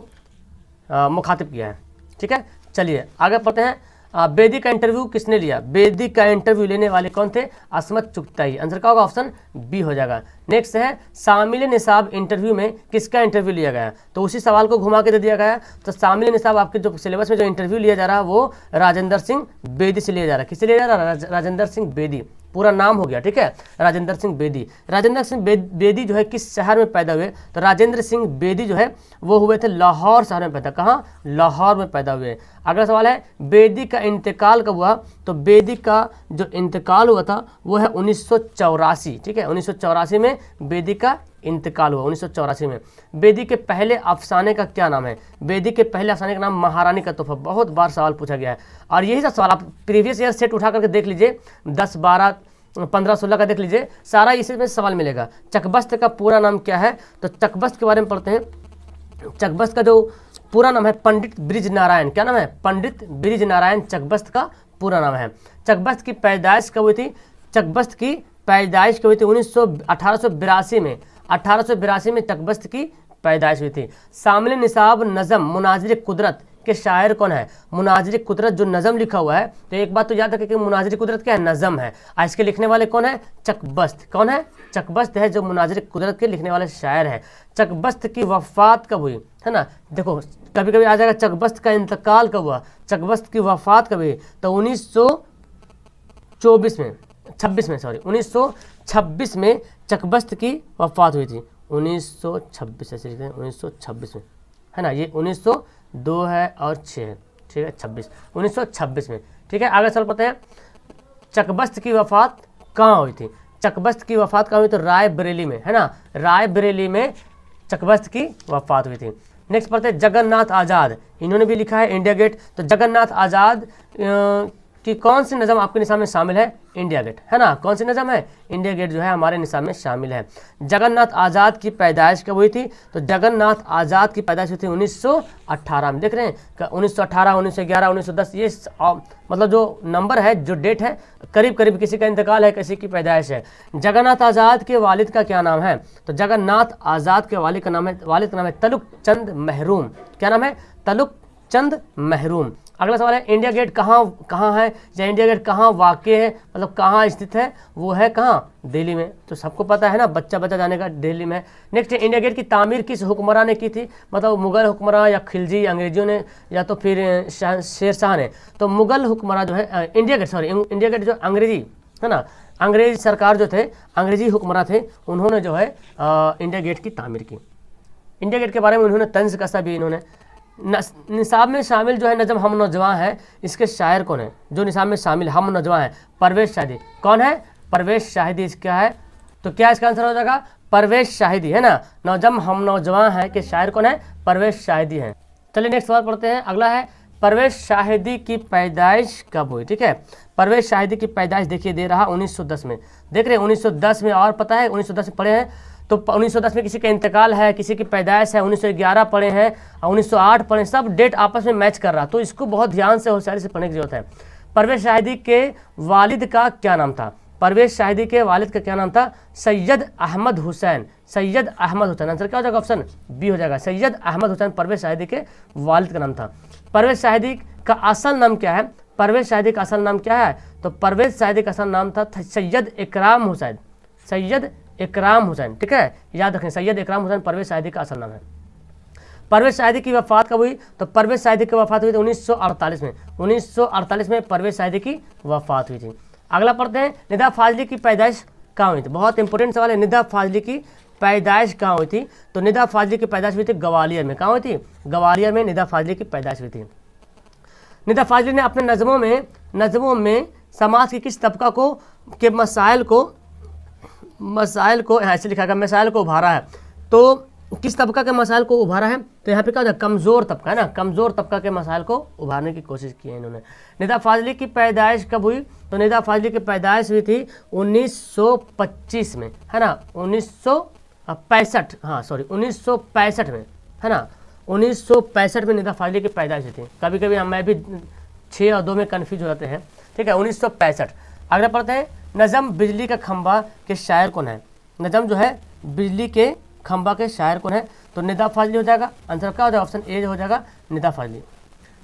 [SPEAKER 1] मुखातिब किया है, ठीक है। चलिए आगे पढ़ते हैं। बेदी का इंटरव्यू किसने लिया, बेदी का इंटरव्यू लेने वाले कौन थे, असमत चुगताई। आंसर क्या होगा, ऑप्शन बी हो जाएगा। नेक्स्ट है शामिल निसाब इंटरव्यू में किसका इंटरव्यू लिया गया, तो उसी सवाल को घुमा के दे दिया गया। तो शामिल निसाब आपके जो सिलेबस में जो इंटरव्यू लिया जा रहा है वो राजेंद्र सिंह बेदी से लिया जा रहा है। किससे लिया जा रहा है, राजेंद्र सिंह बेदी, पूरा नाम हो गया, ठीक है, राजेंद्र सिंह बेदी। राजेंद्र सिंह बेदी जो है किस शहर में पैदा हुए, तो राजेंद्र सिंह बेदी जो है वो हुए थे लाहौर शहर में पैदा, कहाँ, लाहौर में पैदा हुए। अगला सवाल है बेदी का इंतकाल कब हुआ, तो बेदी का जो इंतकाल हुआ था वो है 1984, ठीक है, 1984 में बेदी का इंतकाल हुआ, 1984 में। बेदी के पहले अफसाने का क्या नाम है, बेदी के पहले अफसाने का नाम महारानी का तोहफा। बहुत बार सवाल पूछा गया है और यही सब सवाल आप प्रीवियस ईयर सेट उठा करके देख लीजिए, 10, 12, 15, 16 का देख लीजिए, सारा इसी में सवाल मिलेगा। चकबस्त का पूरा नाम क्या है, तो चकबस्त के बारे में पढ़ते हैं। चकबस्त का जो पूरा नाम है पंडित ब्रिज नारायण, क्या नाम है, पंडित ब्रिज नारायण चकबस्त का पूरा नाम है। चकबस्त की पैदाइश कब हुई थी, चकबस्त की पैदाइश कब हुई थी, 1882 में, 1882 में चकबस्त की पैदाइश हुई थी। शामिल निसाब नज़म मुनाजिर कुदरत के शायर कौन है, मुनाजिर कुदरत जो नज़म लिखा हुआ है, तो एक बात तो याद रखें कि मुनाजिर कुदरत क्या है, नज़म है। इसके लिखने वाले कौन है, चकबस्त, कौन है, चकबस्त है जो मुनाजिर कुदरत के लिखने वाले शायर है। चकबस्त की वफ़ात कब हुई, है ना, देखो कभी कभी आ जाएगा चकबस्त का इंतकाल कब हुआ, चकबस्त की वफ़ात कब हुई, तो 1926 में, 1926 में चकबस्त की वफ़ात हुई थी। 1926 ऐसे लिखते हैं, 1926 में, है ना, ये 1902 है और 6 है, ठीक है, 26, 1926 में, ठीक है। आगे चल पाते हैं। चकबस्त की वफ़ात कहाँ हुई थी, चकबस्त की वफ़ात कहाँ हुई, तो रायबरेली में, है ना, रायबरेली में चकबस्त की वफ़ात हुई थी। नेक्स्ट पढ़ते हैं जगन्नाथ आज़ाद, इन्होंने भी लिखा है इंडिया गेट। तो जगन्नाथ आज़ाद कि कौन सी नज़म आपके निसाब में शामिल है, इंडिया गेट, है ना, कौन सी नज़म है, इंडिया गेट जो है हमारे निसाब में शामिल है। जगन्नाथ आज़ाद की पैदाइश कब हुई थी, तो जगन्नाथ आज़ाद की पैदाइश हुई थी 1918 में। देख रहे हैं 1918, 1911, 1910, ये मतलब जो नंबर है, जो डेट है, करीब करीब किसी का इंतकाल है, किसी की पैदाइश है। जगन्नाथ आज़ाद के वालिद का क्या नाम है, तो जगन्नाथ आज़ाद के वालिद का नाम है तलुक चंद महरूम। क्या नाम है, तलुक चंद महरूम। अगला सवाल है इंडिया गेट कहाँ है, या इंडिया गेट कहाँ वाक़ई है, मतलब कहाँ स्थित है, वो है कहाँ, दिल्ली में। तो सबको पता है ना, बच्चा जाने का दिल्ली में। नेक्स्ट है इंडिया गेट की तामीर किस हुक्मरान ने की थी, मतलब मुग़ल हुक्मरान या खिलजी अंग्रेजियों ने या तो फिर शेर शाह ने। तो मुग़ल हुक्मरान जो है इंडिया गेट जो अंग्रेजी है ना, अंग्रेज सरकार जो थे, अंग्रेजी हुक्मरान थे, उन्होंने जो है इंडिया गेट की तामीर की। इंडिया गेट के बारे में उन्होंने तंज कसा भी इन्होंने। निसाब में शामिल जो है नज़म हम नौजवान है, इसके शायर कौन है, जो निसाब में शामिल हम नौजवान है, परवेश शाहिदी। कौन है, परवेश शाहिदी इसका है। तो क्या इसका आंसर हो जाएगा, परवेश शाहिदी, है ना, नौजम हम नौजवान है के शायर कौन है, परवेश शाहिदी है। चलिए नेक्स्ट सवाल पढ़ते हैं। अगला है परवेश शाहिदी की पैदाइश कब हुई, ठीक है। परवेश शाहिदी की पैदाइश देखिए दे रहा 1910 में, देख रहे हैं 1910 में, और पता है 1910 में पढ़े हैं, तो 1910 में किसी का इंतकाल है, किसी की पैदाइश है, 1911 पढ़े हैं और 1908 पढ़े, सब डेट आपस में मैच कर रहा, तो इसको बहुत ध्यान से होशियारी से पढ़ने की जरूरत है। परवेश शाहिदी के वालिद का क्या नाम था, परवेश शाहिदी के वालिद का क्या नाम था, सैयद अहमद हुसैन, सैयद अहमद हुसैन। आंसर क्या हो जाएगा, ऑप्शन बी हो जाएगा, सैयद अहमद हुसैन परवेश शाहिदी के वालिद का नाम था। परवेश शाहिदी का असल नाम क्या है, परवेश शाहिदी का असल नाम क्या है, तो परवेश शाहिदी का असल नाम था सैयद इकराम हुसैन, सैयद इकराम हुसैन, ठीक है, याद रखें, सैयद इकराम हुसैन परवेश शाहिदी का असल नाम है। परवेश शाहिदी की वफ़ात कब हुई, तो परवेश शाहिदी की वफ़ात हुई थी 1948 में, 1948 में परवेश शाहिदी की वफ़ात हुई थी। अगला पढ़ते हैं निदा फाजली की पैदाइश कहाँ हुई थी, बहुत इंपॉर्टेंट सवाल है, निदा फाजली की पैदाइश कहाँ हुई थी? तो निदा फाजली की पैदाइश हुई थी ग्वालियर में। कहाँ हुई थी? ग्वालियर में निदा फाजली की पैदाइश हुई थी। निदा फाजली ने अपने नज़मों में समाज की किस तबका को के मसाइल को ऐसे लिखा गया, मसाइल को उभारा है। तो किस तबका के मसाइल को उभारा है? तो यहाँ पे क्या होता है? कमज़ोर तबका है ना, कमज़ोर तबका के मसाइल को उभारने की कोशिश की है इन्होंने। निदा फाजली की पैदाइश कब हुई? तो निदा फाजली की पैदाइश हुई थी 1925 में, है ना, 1965, हाँ सॉरी 1965 में, है ना, 1965 में निदा फाजली की पैदाइश हुई थी। कभी कभी मैं भी 6 और 2 में कन्फ्यूज हो जाते हैं, ठीक है, 1965। अगला पढ़ते हैं, नज़म बिजली का खंभा के शायर कौन है? नज़म जो है बिजली के खंभा के शायर कौन है? तो निदा फाजली हो जाएगा। आंसर क्या हो जाएगा? ऑप्शन ए हो जाएगा निदा फाजली।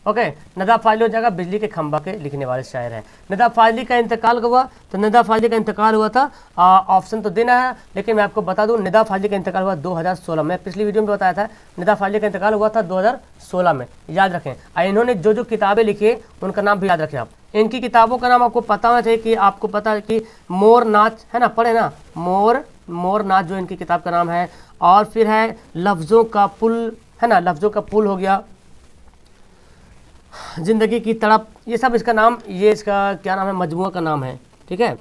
[SPEAKER 1] ओके, निदा फाजली हो जाएगा, बिजली के खंभा के लिखने वाले शायर हैं। निदा फाजली का इंतकाल हुआ, तो निदा फाजली का इंतकाल हुआ था, ऑप्शन तो देना है लेकिन मैं आपको बता दूं निदा फाजली का इंतकाल हुआ 2016 में। पिछली वीडियो में बताया था निदा फाजली का इंतकाल हुआ था 2016 में, याद रखें। और इन्होंने जो जो किताबें लिखी है उनका नाम भी याद रखें आप। इनकी किताबों का नाम आपको पता होना चाहिए कि आपको पता है कि मोर नाच, है ना, पढ़े ना, मोर नाच जो इनकी किताब का नाम है। और फिर है लफ्ज़ों का पुल, है ना, लफ्ज़ों का पुल हो गया, ज़िंदगी की तड़प, ये सब इसका नाम, ये इसका क्या नाम है, मजमूआ का नाम है, ठीक है।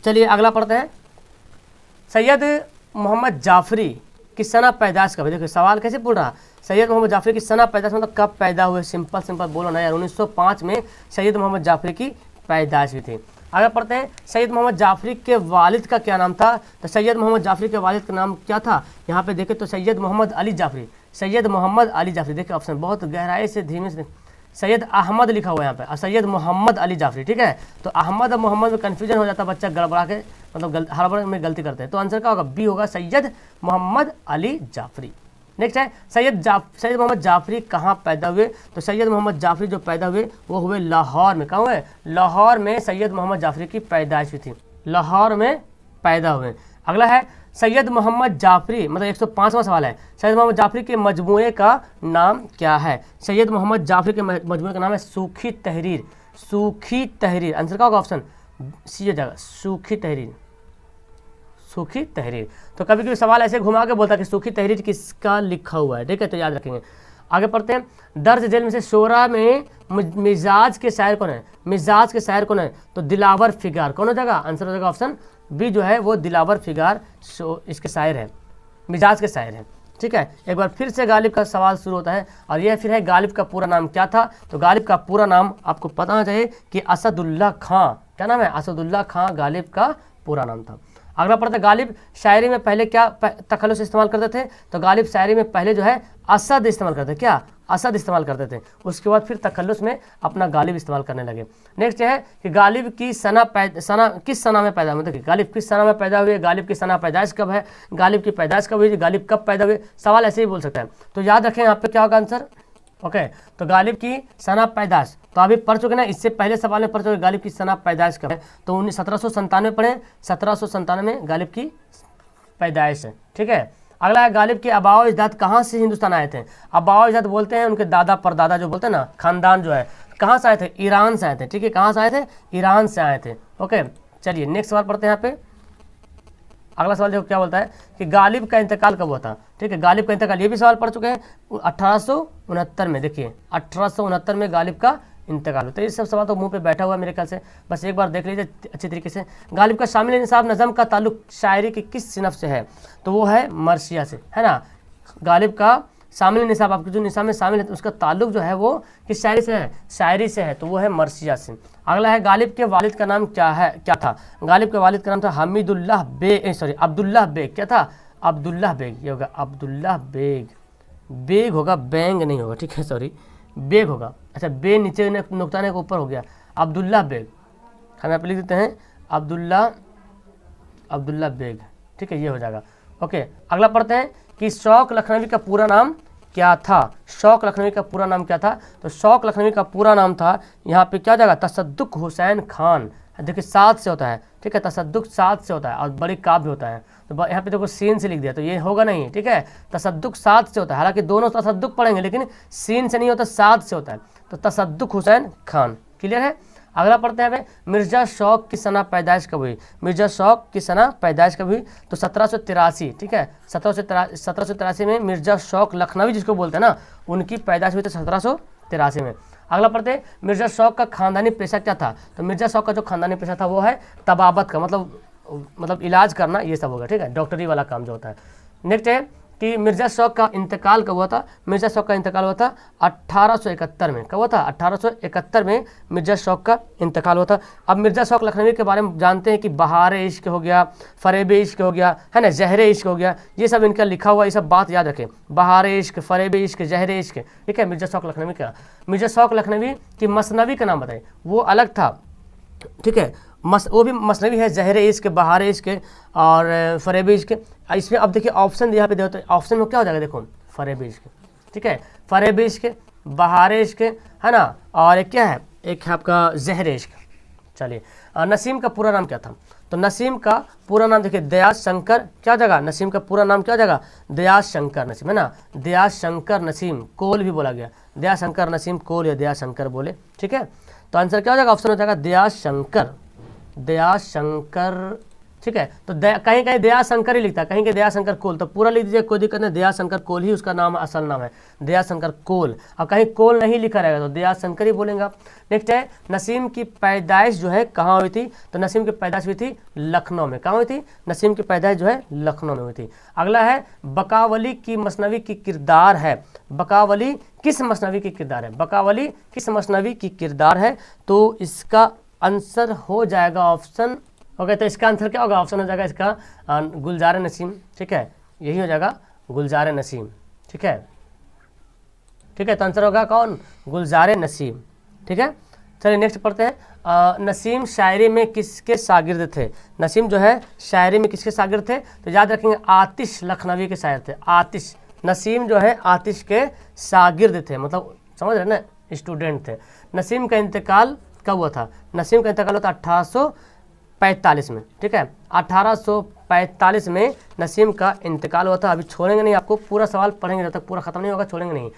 [SPEAKER 1] चलिए अगला पढ़ते हैं, सैयद मोहम्मद जाफरी की सना पैदाइश कब है? देखिए सवाल कैसे पूछ रहा, सैयद मोहम्मद जाफरी की सना पैदाइश मतलब कब पैदा हुए? सिंपल बोलो ना यार, 1905 में सैयद मोहम्मद जाफरी की पैदाइश हुई थी। आगे पढ़ते हैं, सैयद मोहम्मद जाफरी के वालिद का क्या नाम था? तो सैयद मोहम्मद जाफरी के वालिद का नाम क्या था? यहाँ पे देखें तो सैयद मोहम्मद अली जाफरी, सैयद मोहम्मद अली जाफरी। देखिए ऑप्शन बहुत गहराई से धीमे से, सैयद अहमद लिखा हुआ है यहाँ पे और सैयद मोहम्मद अली जाफरी, ठीक है। तो अहमद और मोहम्मद में कन्फ्यूजन हो जाता है, बच्चा गड़बड़ा के मतलब हड़बड़ में गलती करते हैं। तो आंसर क्या होगा? बी होगा, सैयद मोहम्मद अली जाफरी। नेक्स्ट है, सैयद मोहम्मद जाफरी कहाँ पैदा हुए? तो सैयद मोहम्मद जाफरी जो पैदा हुए वो हुए लाहौर में। कहाँ हुए? लाहौर में सैयद मोहम्मद जाफरी की पैदाइश हुई थी, लाहौर में पैदा हुए। अगला है, सैयद मोहम्मद जाफरी, मतलब 105वां सवाल है, सैयद मोहम्मद जाफरी के मजमूए का नाम क्या है? सैयद मोहम्मद जाफरी के मजमूए का नाम है सूखी तहरीर, सूखी तहरीर। आंसर क्या होगा? ऑप्शन सी हो जाएगा, सूखी तहरीर, सूखी तहरीर। तो कभी कभी सवाल ऐसे घुमा के बोलता है कि सूखी तहरीर किसका लिखा हुआ है, ठीक है, तो याद रखेंगे। आगे पढ़ते हैं, दर्ज झेल में से शोरा में मिजाज के शायर कौन है? मिजाज के शायर कौन है? तो दिलावर फिगार। कौन हो जाएगा? आंसर हो जाएगा ऑप्शन बी जो है वो दिलावर फिगार इसके शायर है, मिजाज के शायर हैं, ठीक है। एक बार फिर से गालिब का सवाल शुरू होता है और यह फिर है, गालिब का पूरा नाम क्या था? तो गालिब का पूरा नाम आपको पता होना चाहिए कि असदुल्ला खां। क्या नाम है? असदुल्ला खां गालिब का पूरा नाम था। अगला पढ़ते, गालिब शायरी में पहले क्या तखल्लुस इस्तेमाल करते थे? तो गालिब शायरी में पहले जो है असद इस्तेमाल करते थे। क्या? असद इस्तेमाल करते थे। उसके बाद फिर तखल्लुस में अपना गालिब इस्तेमाल करने लगे। नेक्स्ट है कि गालिब की सना किस सना में पैदा हुए? देखिए गालिब किस सना में पैदा हुए, गालिब की सना पैदाइश कब है, गालिब की पैदाइश कब हुई, गालिब कब पैदा हुए, सवाल ऐसे ही बोल सकते हैं। तो याद रखें यहाँ पे क्या होगा आंसर। ओके, तो गालिब की सना पैदाइश तो अभी पढ़ चुके ना, इससे पहले सवाल में पढ़ चुके गालिब की सना पैदाइश कब है? तो 1797 पढ़े, 1797 में गालिब की पैदाइश है, ठीक है। अगला है, गालिब के आबाओ अजदाद कहाँ से हिंदुस्तान आए थे? आबाओ अजदाद बोलते हैं उनके दादा परदादा जो बोलते हैं ना, खानदान जो है, कहाँ से आए थे? ईरान से आए थे, ठीक है। कहाँ से आए थे? ईरान से आए थे। ओके, चलिए नेक्स्ट सवाल पढ़ते हैं यहाँ पे। अगला सवाल देखो क्या बोलता है कि गालिब का इंतकाल कब हुआ था? ठीक है, गालिब का इंतकाल, ये भी सवाल पढ़ चुके हैं 1869 में। देखिए 1869 में गालिब का इंतकाल होता है। ये सब सवाल तो मुंह पे बैठा हुआ है मेरे ख्याल से, बस एक बार देख लीजिए अच्छी तरीके से। गालिब का शामिल निसाब नज़म का ताल्लुक शायरी की किस सिनफ से है? तो वो है मर्सिया से, है ना। गालिब का शामिल निसाब, आपके जो निसाब में शामिल है उसका ताल्लुक जो है वो किस शायरी से है? शायरी से है, तो वो है मर्सिया से। अगला है, गालिब के वालिद का नाम क्या था? गालिब के वालिद का नाम था हमीदुल्लाह बेग, सॉरी अब्दुल्लाह बेग। क्या था? अब्दुल्लाह बेग, ये होगा अब्दुल्लाह बेग। बेग होगा, बैंग नहीं होगा, ठीक है, सॉरी बेग होगा। अच्छा, बे नीचे नुक्ता ने के ऊपर हो गया, अब्दुल्लाह बेग। हम यहाँ पे लिख देते हैं अब्दुल्लाह बेग, ठीक है, ये हो जाएगा। ओके, अगला पढ़ते हैं कि शौक लखनवी का पूरा नाम क्या था? शौक लखनवी का पूरा नाम क्या था? तो शौक लखनवी का पूरा नाम था, यहाँ पे क्या जाएगा? तसद्दुक हुसैन खान। देखिए 7 से होता है, ठीक है, तसद्दुक 7 से होता है और बड़ी काव्य होता है। तो यहाँ पे देखो सीन से लिख दिया, तो ये होगा नहीं, ठीक है। तसद्दुक 7 से होता है, हालांकि दोनों तसद्दुक पढ़ेंगे लेकिन सीन से नहीं होता, 7 से होता है। तो तसद्दुक हुसैन खान, क्लियर है। अगला पढ़ते हैं भाई, मिर्जा शौक की सना पैदाइश कब हुई? मिर्जा शौक की सना पैदाइश कब हुई? तो 1783, ठीक है, 1783 में मिर्जा शौक लखनवी जिसको बोलते हैं ना, उनकी पैदाइश हुई थी 1783 में। अगला पढ़ते हैं, मिर्जा शौक का खानदानी पेशा क्या था? तो मिर्जा शौक का जो खानदानी पेशा था वो है तबाबत का, मतलब इलाज करना, ये सब होगा, ठीक है, डॉक्टरी वाला काम जो होता है। नेक्स्ट है कि मिर्जा शौक का इंतकाल कब हुआ था? मिर्जा शौक का इंतकाल हुआ था 1871 में। कब हुआ था? 1871 में मिर्जा शौक का इंतकाल हुआ था। अब मिर्जा शौक लखनवी के बारे में जानते हैं कि बहार इश्क हो गया, फरेब इश्क हो गया, है ना, जहर इश्क हो गया, ये सब इनका लिखा हुआ, ये सब बात याद रखें, बहार इश्क, फरेब इश्क, जहर इश्क, ठीक है, मिर्जा शौक लखनवी का। मिर्जा शौक लखनवी की मसनवी का नाम बताइए, वो अलग था, ठीक है, वो भी मसनवी है, जहर इश्क, बहार इश्क और फरेब इश्क। इसमें अब देखिए ऑप्शन यहाँ पे देखो, तो ऑप्शन में क्या हो जाएगा, देखो फरेब इश्क, ठीक है, फरेब इश्क, बहार इश्क, है ना, और एक क्या है, एक है आपका जहर इश्क। चलिए, नसीम का पूरा नाम क्या था? तो नसीम का पूरा नाम देखिए दयाश शंकर, क्या जगह, नसीम का पूरा नाम क्या जगह, दयाश शंकर नसीम, है ना, दयाश शंकर नसीम, कोल भी बोला गया, दयाश शंकर नसीम कोल या दयाश शंकर बोले, ठीक है। तो आंसर क्या हो जाएगा, ऑप्शन हो जाएगा दयाश शंकर, दयाश शंकर, ठीक है। तो कहीं कहीं दया शंकर ही लिखता है, कहीं कहीं दया शंकर कोल, तो पूरा लिख दीजिए, कोई दिक्कत नहीं, दया शंकर कोल ही उसका नाम, असल नाम है दया शंकर कोल। और कहीं कोल नहीं लिखा रहेगा तो दया शंकर ही बोलेंगे आप। नेक्स्ट है, नसीम की पैदाइश जो है कहाँ हुई थी? तो नसीम की पैदाइश हुई थी लखनऊ में। कहाँ हुई थी? नसीम की पैदाइश जो है लखनऊ में हुई थी। अगला है, बकावली की मसनवी की किरदार है, बकावली किस मसनवी की किरदार है? बकावली किस मसनवी की किरदार है? तो इसका आंसर हो जाएगा ऑप्शन, ओके, तो इसका आंसर क्या होगा? ऑप्शन हो जाएगा इसका गुलजार नसीम, ठीक है, यही हो जाएगा गुलजार नसीम, ठीक है, ठीक है, तो आंसर होगा कौन? गुलजार नसीम, ठीक है। चलिए नेक्स्ट पढ़ते हैं, नसीम शायरी में किसके शागिर्द थे? नसीम जो है शायरी में किसके शागिर्द थे? तो याद रखेंगे आतिश लखनवी के शायर थे, आतिश, नसीम जो है आतिश के शागिर्द थे, मतलब समझ रहे ना, स्टूडेंट थे। नसीम का इंतकाल कब हुआ था? नसीम का इंतकाल हुआ था 1845 में, ठीक है, 1845 में नसीम का इंतकाल हुआ था। अभी छोड़ेंगे नहीं, आपको पूरा सवाल पढ़ेंगे, जब तक पूरा खत्म नहीं होगा छोड़ेंगे नहीं।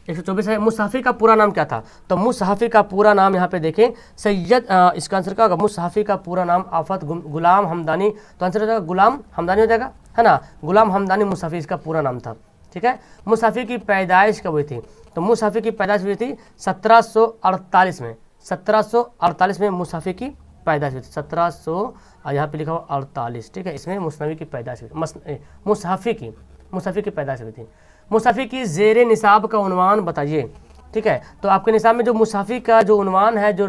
[SPEAKER 1] 124 है, मुसहफ़ी का पूरा नाम क्या था? तो मुसहफ़ी का पूरा नाम यहाँ पे देखें, सैयद, इसका आंसर क्या होगा? मुसहफ़ी का पूरा नाम आफत गुलाम हमदानी, तो आंसर हो जाएगा गुलाम हमदानी हो जाएगा, है ना, गुलाम हमदानी मुसहफ़ी इसका पूरा नाम था, ठीक है। मुसहफ़ी की पैदाइश कब हुई थी? तो मुसहफ़ी की पैदाइश हुई थी 1748 में, 1748 में मुसहफ़ी की पैदाइश हुई थी, 1700 यहाँ पे लिखा हुआ 48, ठीक है, इसमें मुसनवी की पैदाइश हुई थी, मुसहफ़ी की पैदाइश हुई थी। मुसहफ़ी की ज़ेरे निसाब का उन्वान बताइए, ठीक है। तो आपके निसाब में जो मुसहफ़ी का जो उन्वान है, जो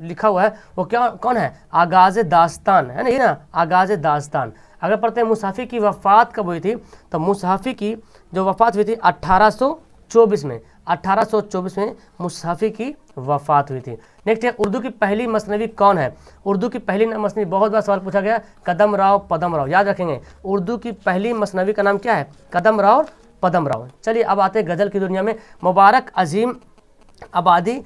[SPEAKER 1] लिखा हुआ है, वो क्या कौन है? आगाज़ दास्तान, है ना, ये ना, आगाज़ दास्तान। अगर पढ़ते हैं मुसहफ़ी की वफ़ात कब हुई थी? तो मुसहफ़ी की जो वफ़ात हुई थी 1824 में, 1824 में मुसहफ़ी की वफ़ात हुई थी। नेक्स्ट है, उर्दू की पहली मसनवी कौन है? उर्दू की पहली मसनवी, बहुत बार सवाल पूछा गया, कदम राव पदम राव, याद रखेंगे, उर्दू की पहली मसनवी का नाम क्या है? कदम राव पदम राव। चलिए अब आते हैं गज़ल की दुनिया में, मुबारक अजीम आबादी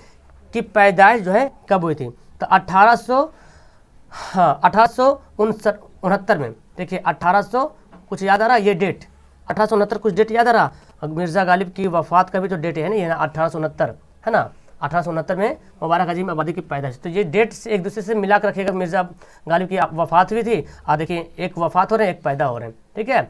[SPEAKER 1] की पैदाइश जो है कब हुई थी? तो 1869 में, देखिए 1800 कुछ याद आ रहा है, ये डेट 1869 कुछ डेट याद आ रहा, मिर्ज़ा गालिब की वफ़ात का भी तो डेट है ना, ये 1869, है ना, 1869 में मुबारक अजीम आबादी की पैदाइश। तो ये डेट से एक दूसरे से मिला कर रखिएगा, मिर्ज़ा गालिब की वफ़ात हुई थी, और देखिए एक वफ़ात हो रहे हैं, एक पैदा हो रहे हैं, ठीक है।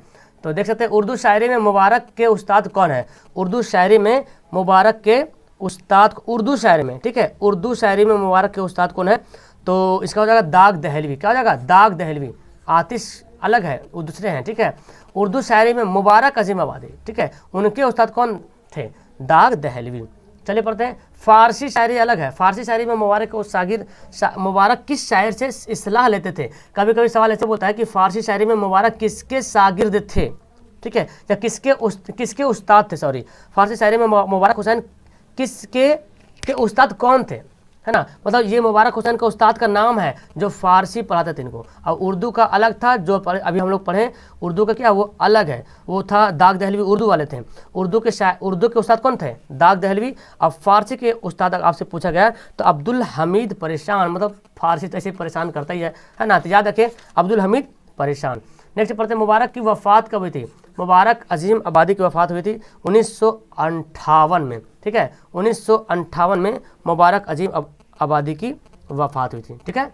[SPEAKER 1] तो देख सकते हैं, उर्दू शायरी में मुबारक के उस्ताद कौन है? उर्दू शायरी में मुबारक के उस्ताद, उर्दू शायरी में, ठीक है, उर्दू शायरी में मुबारक के उस्ताद कौन है? तो इसका हो जाएगा दाग दहलवी। क्या हो जाएगा? दाग दहलवी। आतिश अलग है, वो दूसरे हैं, ठीक है। उर्दू शायरी में मुबारक अजीम आबादी, ठीक है, उनके उस्ताद कौन थे? दाग दहलवी। चलिए पढ़ते हैं, फ़ारसी शायरी अलग है, फ़ारसी शायरी में मुबारक और शागिर, मुबारक किस शायर से इस्लाह लेते थे? कभी कभी सवाल ऐसे बोलता है कि फ़ारसी शायरी में मुबारक किसके शागिर्द थे, ठीक है, या किसके उस्ताद थे, सॉरी, फ़ारसी शायरी में मुबारक हुसैन के उस्ताद कौन थे, है ना, मतलब ये मुबारक हुसैन का उस्ताद का नाम है जो फ़ारसी पढ़ाते थे इनको, और उर्दू का अलग था, जो अभी हम लोग पढ़े उर्दू का क्या, वो अलग है, वो था दाग दहलवी, उर्दू वाले थे। उर्दू के उस्ताद कौन थे? दाग दहलवी। अब फ़ारसी के उस्ताद आपसे पूछा गया तो अब्दुल हमीद परेशान, मतलब फ़ारसी तो ऐसे परेशान करता ही है ना, तो याद रखें अब्दुल हमीद परेशान। नेक्स्ट पढ़ते हैं, मुबारक की वफ़ात कब हुई थी? मुबारक अजीम आबादी की वफ़ात हुई थी 1958 में, ठीक है, 1958 में मुबारक अजीम आबादी की वफात हुई थी। ठीक है,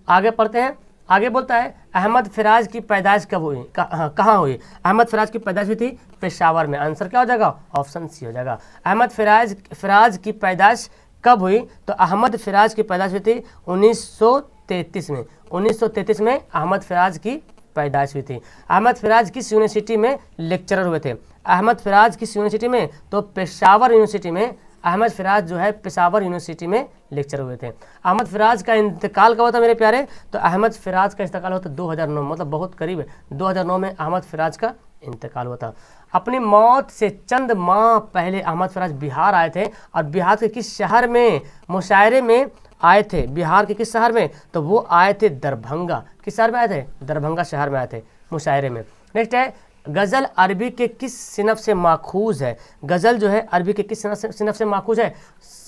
[SPEAKER 1] आगे पढ़ते हैं। आगे बोलता है अहमद फिराज की पैदाइश कब हुई, कहाँ हुई? अहमद फिराज की पैदाइश हुई थी पेशावर में। आंसर क्या हो जाएगा? ऑप्शन सी हो जाएगा। अहमद फिराज की पैदाइश कब हुई? तो अहमद फिराज की पैदाइश हुई थी 1933 में। 1933 में अहमद फिराज की पैदाइश हुई थी। अहमद फिराज किस यूनिवर्सिटी में लेक्चरर हुए थे? अहमद फिराज किस यूनिवर्सिटी में? तो पेशावर यूनिवर्सिटी में अहमद फिराज जो है पेशावर यूनिवर्सिटी में लेक्चर हुए थे। अहमद फिराज का इंतकाल कब हुआ था मेरे प्यारे? तो अहमद फिराज का इंतकाल हुआ था 2009, मतलब बहुत करीब है, 2009 में अहमद फिराज का इंतकाल हुआ था। अपनी मौत से चंद माह पहले अहमद फिराज बिहार आए थे और बिहार के किस शहर में मुशायरे में आए थे? बिहार के किस शहर में? तो वो आए थे दरभंगा। किस शहर में आए थे? दरभंगा शहर में आए थे मुशायरे में। नेक्स्ट है गज़ल अरबी के किस सिनफ से माखूज है? गज़ल जो है अरबी के किस सिनफ से माखूज है?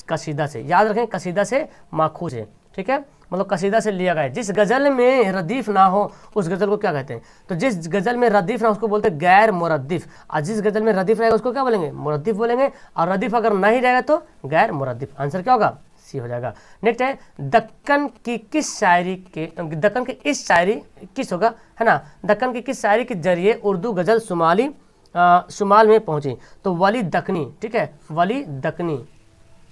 [SPEAKER 1] कसीदा से। याद रखें, कसीदा से माखूज है। ठीक है, मतलब कसीदा से लिया गया है। जिस गज़ल में रदीफ ना हो उस गज़ल को क्या कहते हैं? तो जिस गज़ल में रदीफ ना उसको बोलते हैं गैर मुरद्दिफ, और जिस गज़ल में रदीफ रहेगा उसको क्या बोलेंगे? मुरद्दिफ बोलेंगे, और रदीफ अगर नहीं रहेगा तो गैर मुरद्दिफ। आंसर क्या होगा? सी हो जाएगा। नेक्स्ट है दक्कन की किस शायरी के, दक्कन की इस शायरी किस होगा, है ना, दक्कन की किस शायरी के जरिए उर्दू गज़ल शुमाल में पहुंची? तो वली दक्कनी। ठीक है, वली दक्कनी।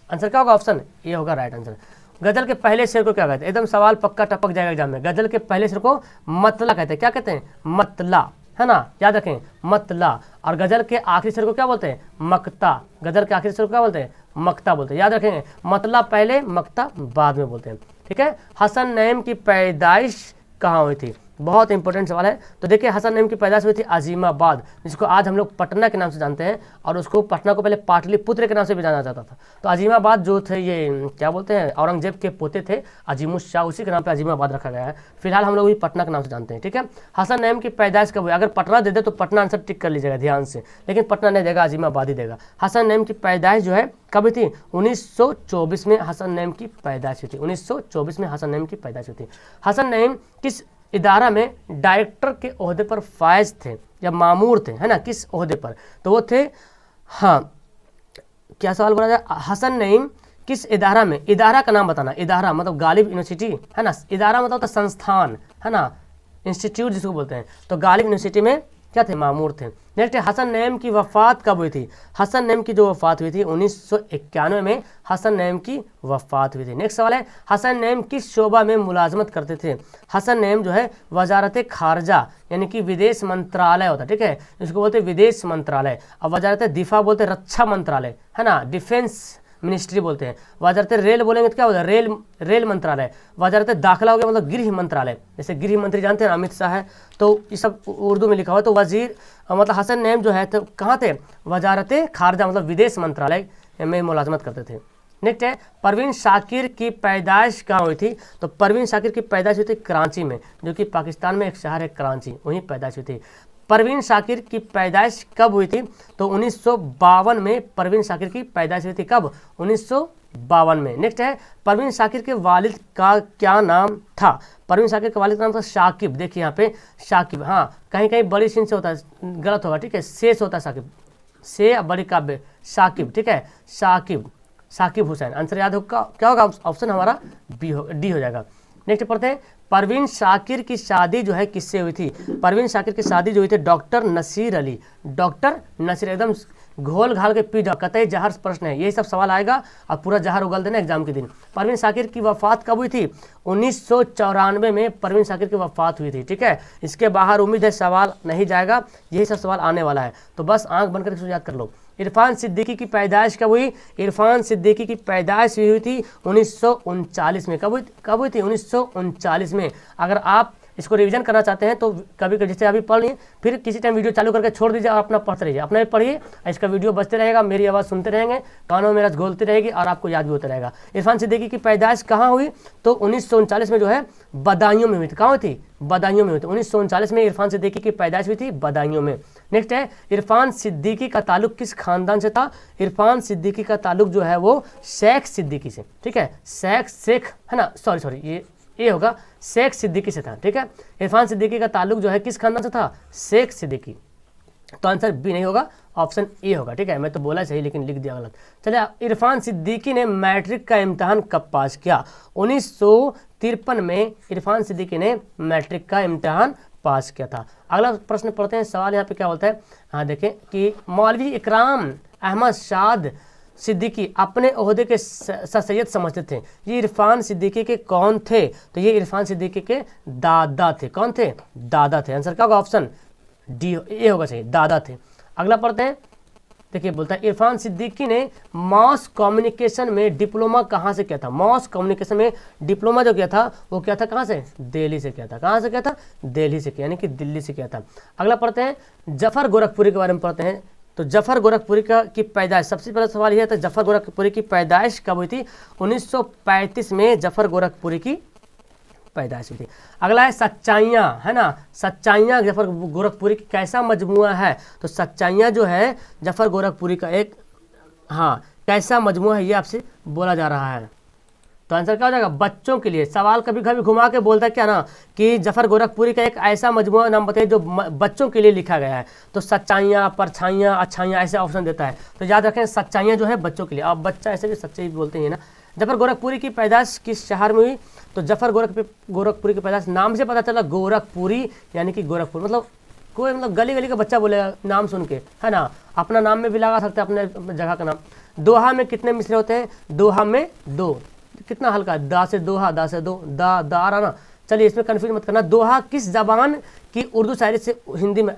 [SPEAKER 1] आंसर क्या होगा? ऑप्शन ये होगा राइट आंसर। गज़ल के पहले शेर को क्या कहते हैं? एकदम सवाल पक्का टपक जाएगा एग्जाम में। गज़ल के पहले शेर को मतला कहते हैं। क्या कहते हैं? मतला, है ना, याद रखें, मतला। और गज़ल के आखिरी शेर को क्या बोलते हैं? मक्ता। गज़ल के आखिरी शेर को क्या बोलते हैं? मक्ता बोलते हैं। याद रखेंगे, मतला पहले, मक्ता बाद में बोलते हैं। ठीक है, हसन नईम की पैदाइश कहाँ हुई थी? बहुत इंपॉर्टेंट सवाल है। तो देखिए, हसन नईम की पैदाइश हुई थी अजीमाबाद, जिसको आज हम लोग पटना के नाम से जानते हैं, और उसको पटना को पहले पाटलिपुत्र के नाम से भी जाना जाता था। तो अजीमाबाद जो थे, ये क्या बोलते हैं, औरंगजेब के पोते थे अजीमुश शाह, उसी के नाम पे अजीमाबाद रखा गया है। फिलहाल हम लोग भी पटना के नाम से जानते हैं। ठीक है, हसन नईम की पैदाइश कब हुई? अगर पटना दे दे तो पटना आंसर टिक कर लीजिएगा ध्यान से, लेकिन पटना नहीं देगा, अजीमाबाद ही देगा। हसन नईम की पैदाइश जो है कब हुई थी? 1924 में हसन नईम की पैदाइश हुई थी। 1924 में हसन नईम की पैदाइश हुई थी। हसन नईम किस इदारा में डायरेक्टर के ओहदे पर फायज थे या मामूर थे, है ना, किस ओहदे पर? तो वो थे, हाँ, क्या सवाल बोला जाए? हसन नईम किस इदारा में, इदारा का नाम बताना। इदारा मतलब गालिब यूनिवर्सिटी, है ना, इदारा मतलब संस्थान, है ना, इंस्टीट्यूट जिसको बोलते हैं। तो गालिब यूनिवर्सिटी में क्या थे? मामूर थे। नेक्स्ट है हसन नईम की वफ़ात कब हुई थी? हसन नईम की जो वफ़ात हुई थी 1991 में हसन नईम की वफ़ात हुई थी। नेक्स्ट सवाल है हसन नईम किस शोबा में मुलाजमत करते थे? हसन नईम जो है वजारत खारजा यानी कि विदेश मंत्रालय होता है, ठीक है, इसको बोलते हैं विदेश मंत्रालय। अब वजारत दिफा बोलते हैं रक्षा मंत्रालय, है ना, डिफेंस मिनिस्ट्री बोलते हैं। वजारत रेल बोलेंगे तो क्या होता है? रेल मंत्रालय। वजारत दाखिला हो गया मतलब गृह मंत्रालय, जैसे गृह मंत्री जानते हैं अमित शाह है, तो ये सब उर्दू में लिखा हुआ। तो वजीर मतलब हसन नईम जो है तो कहाँ थे? वजारत खारजा मतलब विदेश मंत्रालय में मुलाजमत करते थे। नेक्स्ट है परवीन शाकिर की पैदाइश कहाँ हुई थी? तो परवीन शाकिर की पैदाइश हुई थी कराची में, जो कि पाकिस्तान में एक शहर है कराची, वहीं पैदाइश हुई थी। परवीन शाकिर की पैदाइश कब हुई थी? तो 1952 में परवीन शाकिर की पैदाइश हुई थी। कब? 1952 में। नेक्स्ट है परवीन शाकिर के वालिद का क्या नाम था? परवीन शाकिर के वालिद का नाम था शाकिब। देखिए यहाँ पे शाकिब, हाँ कहीं कहीं बड़ी सीन से होता है, गलत होगा, ठीक है, से होता है शाकिब, से बड़ी काव्य शाकिब, ठीक है, शाकिब हुसैन। आंसर याद होगा क्या होगा? ऑप्शन हमारा डी हो जाएगा। नेक्स्ट पढ़ते हैं परवीन शाकिर की शादी जो है किससे हुई थी? परवीन शाकिर की शादी जो हुई थी डॉक्टर नसीर अली। डॉक्टर नसीर, एकदम घोल घाल के पी जाओ, कतई जहर प्रश्न है, यही सब सवाल आएगा और पूरा जहर उगल देना एग्जाम के दिन। परवीन शाकिर की वफात कब हुई थी? 1994 में परवीन शाकिर की वफात हुई थी, ठीक है। इसके बाहर उम्मीद है सवाल नहीं जाएगा, यही सब सवाल आने वाला है, तो बस आंख बंद करके याद कर लो। इरफान सिद्दीकी की पैदाइश कब हुई? इरफान सिद्दीकी की पैदाइश हुई थी 1939 में। कब हुई थी? 1939 में। अगर आप इसको रिवीजन करना चाहते हैं तो कभी कभी जैसे अभी पढ़ लिए, फिर किसी टाइम वीडियो चालू करके छोड़ दीजिए और अपना पढ़ते रहिए, अपना भी पढ़िए, इसका वीडियो बजते रहेगा, मेरी आवाज़ सुनते रहेंगे, कानों में मेरा घोलती रहेगी और आपको याद भी होता रहेगा। इरफान सिद्दीकी की पैदाइश कहाँ हुई? तो 1939 में जो है बदायूं में हुई थी। कहाँ हुई थी? बदायूं में हुई थी। 1939 में इरफान सिद्दीकी की पैदाइश हुई थी बदायूं में। नेक्स्ट है इरफान सिद्दीकी का ताल्लुक किस खानदान से था? इरफान सिद्दीकी का ताल्लुक जो है वो शेख सिद्दीकी से, ठीक है, शेख है ना, सॉरी ये होगा शेख सिद्दीकी से था, ठीक है। इरफान सिद्दीकी का ताल्लुक जो है किस खानदान से था? शेख सिद्दीकी। तो आंसर बी नहीं होगा, ऑप्शन ए होगा। ठीक है, मैं तो बोला सही लेकिन लिख दिया गलत। चलिए, इरफान सिद्दीकी ने मैट्रिक का इम्तिहान कब पास किया? 1953 में इरफान सिद्दीकी ने मैट्रिक का इम्तिहान पास किया था। अगला प्रश्न पढ़ते हैं। सवाल यहाँ पे क्या बोलता है, हाँ देखें कि मौलवी इकराम अहमद शाद सिद्दीकी अपने ओहदे के सैयद समझते थे। ये इरफान सिद्दीकी के कौन थे? तो ये इरफान सिद्दीकी के दादा थे। कौन थे? दादा थे। आंसर क्या होगा? ऑप्शन डी, ए होगा सही, दादा थे। अगला पढ़ते हैं। देखिए बोलता है इरफान सिद्दीकी ने मास कम्युनिकेशन में डिप्लोमा कहाँ से किया था? मास कम्युनिकेशन में डिप्लोमा जो किया था वो क्या था? कहाँ से? दिल्ली से किया था। कहाँ से किया था? दिल्ली से किया, यानी कि दिल्ली से किया था। अगला पढ़ते हैं, जफर गोरखपुरी के बारे में पढ़ते हैं। तो जफर गोरखपुरी की पैदाइश, सबसे पहला सवाल यह था जफर गोरखपुरी की पैदाइश कब हुई थी? 1935 में जफर गोरखपुरी की पैदाइश हुई थी। अगला है सच्चाइयाँ, है ना, सच्चाइयाँ जफर गोरखपुरी की कैसा मजमुआ है? तो सच्चाइयाँ जो है जफर गोरखपुरी का एक, हाँ, कैसा मजमुआ है ये आपसे बोला जा रहा है। तो आंसर क्या हो जाएगा? बच्चों के लिए। सवाल कभी कभी घुमा के बोलता है क्या ना कि जफर गोरखपुरी का एक ऐसा मजमुआ नाम बताइए जो बच्चों के लिए लिखा गया है। तो सच्चाइयाँ, परछाइयाँ, अच्छाइयाँ ऐसे ऑप्शन देता है। तो याद रखें सच्चाइयाँ जो है बच्चों के लिए। अब बच्चा ऐसे भी सच्चाई बोलते हैं ना। जफर गोरखपुरी की पैदाइश किस शहर में हुई? तो जफर गोरखपुरी की पैदाइश नाम से पता चला गोरखपुरी, यानी कि गोरखपुर मतलब कोई मतलब गली गली का बच्चा बोलेगा नाम सुन के, है ना। अपना नाम में भी लगा सकते हैं अपने जगह का नाम। दोहा में कितने मिसरे होते हैं? दोहा में 2। कितना हल्का है, दा से दोहा, दा से दो, दा दा ना। चलिए इसमें कन्फ्यूज मत करना। दोहा किस जबान की उर्दू शायरी से हिंदी में,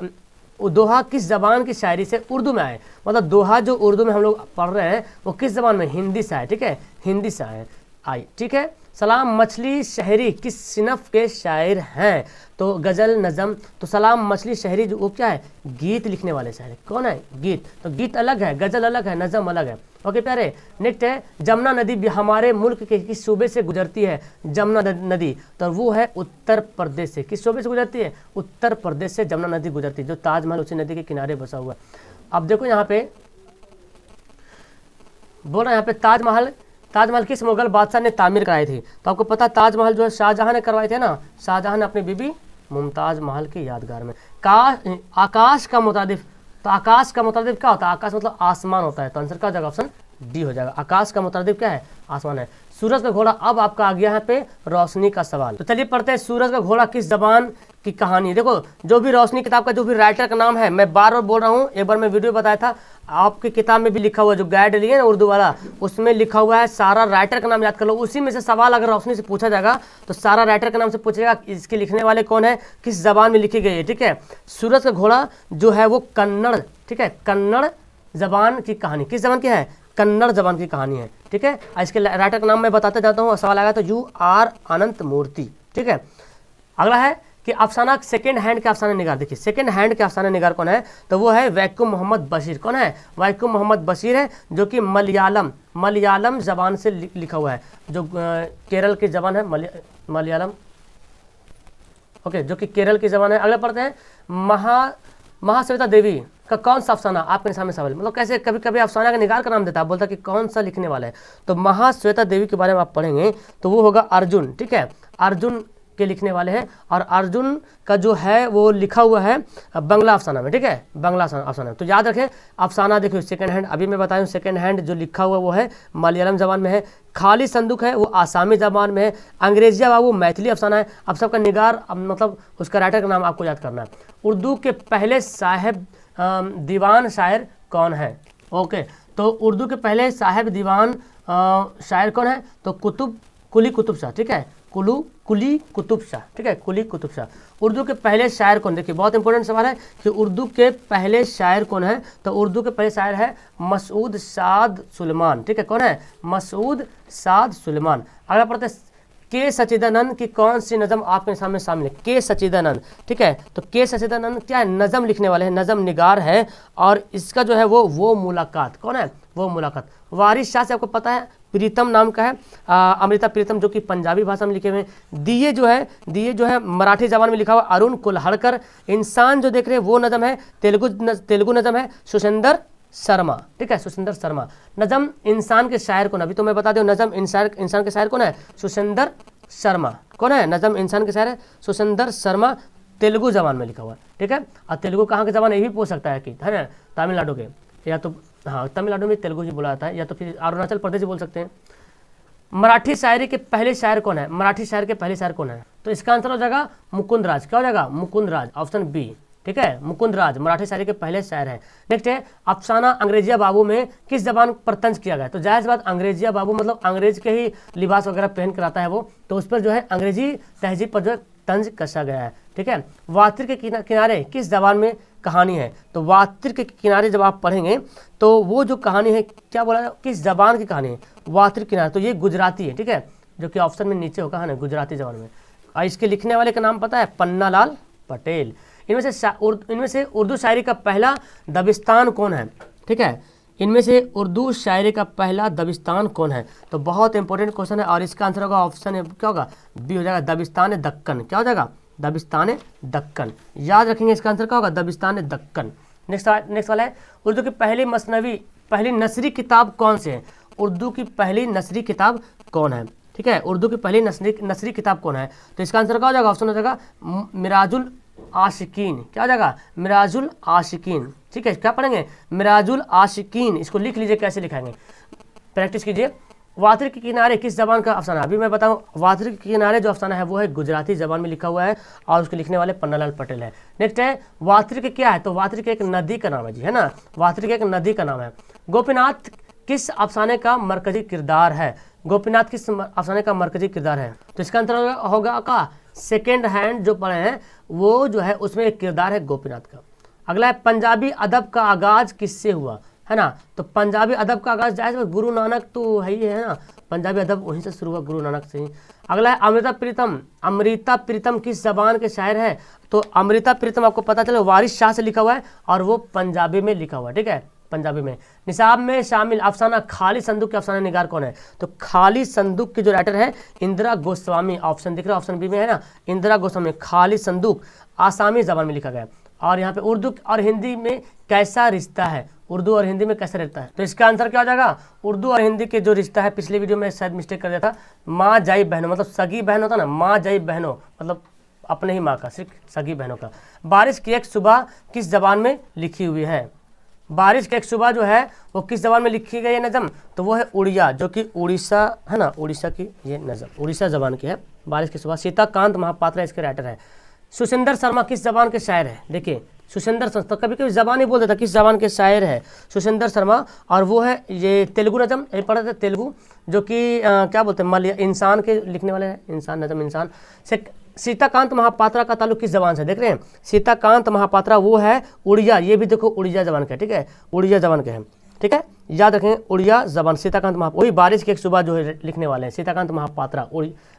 [SPEAKER 1] दोहा किस जबान की शायरी से उर्दू में आए? मतलब दोहा जो उर्दू में हम लोग पढ़ रहे हैं वो किस जबान में? हिंदी से आए। ठीक है, हिंदी से आए आई। ठीक है। सलाम मछली शहरी किस सिनफ के शायर हैं? तो गज़ल, नज़म। तो सलाम मछली शहरी जो वो क्या है? गीत लिखने वाले शायर। कौन है? गीत। तो गीत अलग है, गज़ल अलग है, नज़म अलग है। ओके प्यारे। नेक्स्ट है, जमुना नदी भी हमारे मुल्क के किस सूबे से गुजरती है? जमुना नदी, तो वो है उत्तर प्रदेश से। किस सूबे से गुजरती है? उत्तर प्रदेश से जमुना नदी गुजरती है। जो ताजमहल उसी नदी के किनारे बसा हुआ है। अब देखो यहाँ पे बोल रहा है, यहाँ पे ताजमहल किस मुगल बादशाह ने तामीर कराई थी? तो आपको पता ताजमहल जो है शाहजहां ने करवाए थे ना। शाहजहां ने अपनी बीबी मुमताज महल की यादगार में। आकाश का मुतादिफ, तो आकाश का मुतादिफ क्या होता है? आकाश मतलब आसमान होता है। तो आंसर क्या हो जाएगा? ऑप्शन डी हो जाएगा। आकाश का मुतादिफ क्या है? आसमान है। सूरज का घोड़ा। अब आपका आ गया यहाँ पे रोशनी का सवाल। तो चलिए पढ़ते हैं, सूरज का घोड़ा किस जबान की कहानी? देखो जो भी रोशनी किताब का जो भी राइटर का नाम है, मैं बार बार बोल रहा हूँ, एक बार मैं वीडियो बताया था, आपकी किताब में भी लिखा हुआ, जो गाइड लिए ना उर्दू वाला, उसमें लिखा हुआ है। सारा राइटर का नाम याद कर लो, उसी में से सवाल अगर रोशनी से पूछा जाएगा तो सारा राइटर का नाम से पूछेगा, इसके लिखने वाले कौन है, किस जबान में लिखी गई है। ठीक है। सूरज का घोड़ा जो है वो कन्नड़, ठीक है, कन्नड़ जबान की कहानी। किस जबान की है? कन्नड़ जबान की कहानी है। ठीक है। इसके राइटर का नाम मैं बताते जाता हूँ, सवाल आएगा तो UR अनंत मूर्ति। ठीक है। अगला है कि अफसाना सेकंड हैंड के अफसाना निगार। देखिए सेकंड हैंड के अफसाना निगार कौन है? तो वो है वैकुम मोहम्मद बशीर। कौन है? वैकुम मोहम्मद बशीर है, जो कि मलयालम जबान से लिखा हुआ है, जो केरल की जबान है, मलयालम। ओके, जो कि केरल की जबान है। अगला पढ़ते हैं, महाश्वेता देवी का कौन सा अफसाना आपके सामने सवाल, मतलब कैसे कभी कभी अफसाना का निगार का नाम देता है, बोलता कि कौन सा लिखने वाला है। तो महाश्वेता देवी के बारे में आप पढ़ेंगे तो वो होगा अर्जुन। ठीक है, अर्जुन के लिखने वाले हैं, और अर्जुन का जो है वो लिखा हुआ है बंगला अफसाना में। ठीक है, बंगला अफसाना में। तो याद रखें अफसाना देखिए सेकंड हैंड, अभी मैं बताया सेकंड हैंड जो लिखा हुआ वो है मलयालम जबान में है। खाली संदूक है वो आसामी जबान में है। अंग्रेजिया बाबू मैथिली अफसाना है। अब सबका निगार मतलब उसका राइटर का नाम आपको याद करना है। उर्दू के पहले साहेब दीवान शायर कौन है? ओके, तो उर्दू के पहले साहेब दीवान शायर कौन है? तो कुली कुतुब शाह। ठीक है, कुली कुतुब शाह। ठीक है, कुली कुतुब शाह। उर्दू के पहले शायर कौन? देखिए बहुत इंपॉर्टेंट सवाल है कि उर्दू के पहले शायर कौन है? तो उर्दू के पहले शायर है मसूद साद सुलेमान। ठीक है, कौन है? मसूद साद सुलेमान। अगला पढ़ते हैं, के सच्चिदानंद की कौन सी नज़म आपके सामने शामिल है? के सच्चिदानंद। ठीक है, तो के सच्चिदानंद क्या है? नज़म लिखने वाले हैं, नज़म निगार है, और इसका जो है वो मुलाकात। कौन है? वो मुलाकात। वारिस शाह से आपको पता है प्रीतम नाम का है, अमृता प्रीतम, जो कि पंजाबी भाषा में लिखे हुए हैं। दिए जो है मराठी जबान में लिखा हुआ अरुण कुल्हड़कर। इंसान जो देख रहे हैं वो नज़म है तेलुगु नज़म है सुसेंदर शर्मा। ठीक है, सुसेंदर शर्मा। नज़म इंसान के शायर कौन? अभी तो मैं बता दूं नज़म इंसान के शायर कौन है? सुसेंदर शर्मा। कौन है? नज़म इंसान के शायर है सुसेंदर शर्मा। तेलुगु जबान में लिखा हुआ है, ठीक है। और तेलुगु कहाँ की जबान, ये भी पूछ सकता है कि, है ना, तमिलनाडु के, या तो हाँ तमिलनाडु में तेलुगु ही बोला जाता है, या तो फिर अरुणाचल प्रदेश बोल सकते हैं। मराठी शायरी के पहले शायर कौन है, मराठी शायर के पहले शायर कौन है, तो इसका आंसर हो जाएगा मुकुंद राज। क्या हो जाएगा, मुकुंद राज, ऑप्शन बी, ठीक है। मुकुंद राज मराठी शायरी के पहले शायर हैं। नेक्स्ट है, अफसाना अंग्रेजिया बाबू में किस जबान पर तंज किया गया, तो जाहिर बात अंग्रेजिया बाबू मतलब अंग्रेज के ही लिबास वगैरह पहन कर आता है वो, तो उस पर जो है अंग्रेजी तहजीब पर जो तंज कसा गया है, ठीक है। वातिर के किनारे किस जबान में कहानी है, तो वातिर के किनारे जब आप पढ़ेंगे तो वो जो कहानी है, क्या बोला, किस जबान की कहानी है, वातिर किनारे, तो ये गुजराती है, ठीक है, जो कि ऑप्शन में नीचे होगा, है ना, गुजराती जबान में। और इसके लिखने वाले का नाम पता है, पन्नालाल पटेल। इनमें से उर्दू शायरी का पहला दबिस्तान कौन है, ठीक है, इनमें से उर्दू शायरी का पहला दबिस्तान कौन है, तो बहुत इंपॉर्टेंट क्वेश्चन है, और इसका आंसर होगा ऑप्शन है, क्या होगा, बी हो जाएगा, दबिस्तान दक्कन। क्या हो जाएगा, दबिस्तान दक्कन, याद रखेंगे इसका आंसर क्या होगा, दबिस्तान दक्कन। नेक्स्ट वाला है, उर्दू की पहली नसरी किताब कौन से है, उर्दू की पहली नसरी किताब कौन है, ठीक है, उर्दू की पहली नसरी किताब कौन है, तो इसका आंसर क्या हो जाएगा, ऑप्शन हो जाएगा मिराजुल आशिकीन। क्या हो जाएगा, मिराजुल आशिकीन, ठीक है। क्या पढ़ेंगे, मिराजुल आशिकीन, इसको लिख लीजिए, कैसे लिखाएंगे, प्रैक्टिस कीजिए। वातिर के किनारे किस जबान का अफसाना, अभी मैं बताऊं, वातिर के किनारे जो अफसाना है वो है गुजराती जबान में लिखा हुआ है, और उसके लिखने वाले पन्नालाल पटेल है। नेक्स्ट है, वातिर के क्या है, तो वातिर के एक नदी का नाम है जी, है ना, वातिर के एक नदी का नाम है। गोपीनाथ किस अफसाने का मरकजी किरदार है, गोपीनाथ किस अफसाने का मरकजी किरदार है, तो इसका आंसर होगा का सेकेंड हैंड जो पढ़े हैं वो जो है उसमें एक किरदार है गोपीनाथ का। अगला है, पंजाबी अदब का आगाज किससे हुआ, है ना, तो पंजाबी अदब का आगाज जाए गुरु नानक तो है ही है ना, पंजाबी अदब वहीं से शुरू हुआ, गुरु नानक से ही। अगला है, अमृता प्रीतम किस जबान के शायर है, तो अमृता प्रीतम आपको पता चले वारिस शाह से लिखा हुआ है, और वो पंजाबी में लिखा हुआ है, ठीक है, पंजाबी में। निसाब में शामिल अफसाना खाली संदूक के अफसाना निगार कौन है, तो खाली संदूक के जो राइटर है इंदिरा गोस्वामी, ऑप्शन दिख रहा है, ऑप्शन बी में है ना, इंदिरा गोस्वामी। खाली संदूक आसामी जबान में लिखा गया। और यहाँ पे उर्दू और हिंदी में कैसा रिश्ता है, उर्दू और हिंदी में कैसा रहता है, तो इसका आंसर क्या हो जाएगा, उर्दू और हिंदी के जो रिश्ता है, पिछले वीडियो में शायद मिस्टेक कर दिया था, माँ जाई बहनों, मतलब सगी बहन होता ना, माँ जाई बहनों मतलब अपने ही माँ का, सिर्फ सगी बहनों का। बारिश की एक सुबह किस जबान में लिखी हुई है, बारिश की एक सुबह जो है वो किस जबान में लिखी गई है नज़म, तो वो है उड़िया, जो कि उड़ीसा है ना, उड़ीसा की ये नज़म उड़ीसा जबान की है। बारिश की सुबह, सीताकांत महापात्रा इसके राइटर है। सुशिंदर शर्मा किस जबान के शायर है, देखिए सुशिंदर शर्मा, तो कभी कभी जबान ही बोल देता किस जबान के शायर है सुशिंदर शर्मा, और वो है ये तेलुगु नज़म, ये पढ़ा था तेलुगु, जो कि क्या बोलते हैं, इंसान के लिखने वाले हैं, इंसान नज़म इंसान से। सीताकांत महापात्रा का ताल्लुक किस जबान से, देख रहे हैं, सीताकांत महापात्रा वो है उड़िया, ये भी देखो उड़िया जबान का, ठीक है, उड़िया जबान के हैं, ठीक है, याद रखें उड़िया जबान। सीताकांत वही बारिश की एक सुबह जो है लिखने वाले हैं सीताकांत महापात्रा,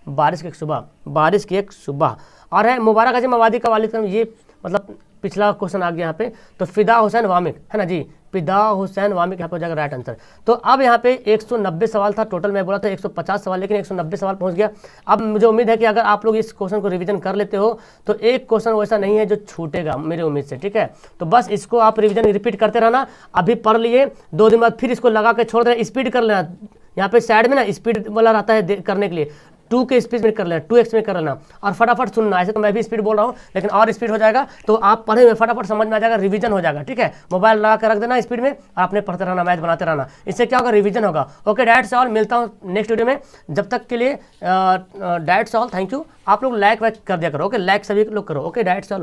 [SPEAKER 1] बारिश की एक सुबह, बारिश की एक सुबह। और है मुबारक आजम आबादी का वालिद, ये मतलब पिछला क्वेश्चन आ गया यहाँ पे, तो फिदा हुसैन वामिक, है ना जी, फिदा हुसैन वामिक यहाँ पे हो जाएगा राइट आंसर। तो अब यहाँ पे 190 सवाल था टोटल, मैं बोला था 150 सवाल, लेकिन 190 सवाल पहुँच गया। अब मुझे उम्मीद है कि अगर आप लोग इस क्वेश्चन को रिवीजन कर लेते हो तो एक क्वेश्चन वैसा नहीं है जो छूटेगा मेरी उम्मीद से, ठीक है। तो बस इसको आप रिवीजन रिपीट करते रहना, अभी पढ़ लिए, 2 दिन बाद फिर इसको लगा के छोड़ देना, स्पीड कर लेना, यहाँ पे साइड में ना स्पीड वाला रहता है करने के लिए, 2 के स्पीड में कर लेना, 2x में कर लेना, और फटाफट सुनना। ऐसे तो मैं भी स्पीड बोल रहा हूँ, लेकिन और स्पीड हो जाएगा तो आप पढ़े में फटाफट समझ में आ जाएगा, रिवीजन हो जाएगा, ठीक है। मोबाइल लगा कर रख देना स्पीड में, और अपने पढ़ते रहना, मैच बनाते रहना, इससे क्या होगा, रिवीजन होगा। ओके डैट्स ऑल, मिलता हूँ नेक्स्ट वीडियो में, जब तक के लिए डैट्स ऑल, थैंक यू। आप लोग लाइक वाइक कर दिया करो, ओके, लाइक सभी लोग करो, ओके डैट्स ऑल।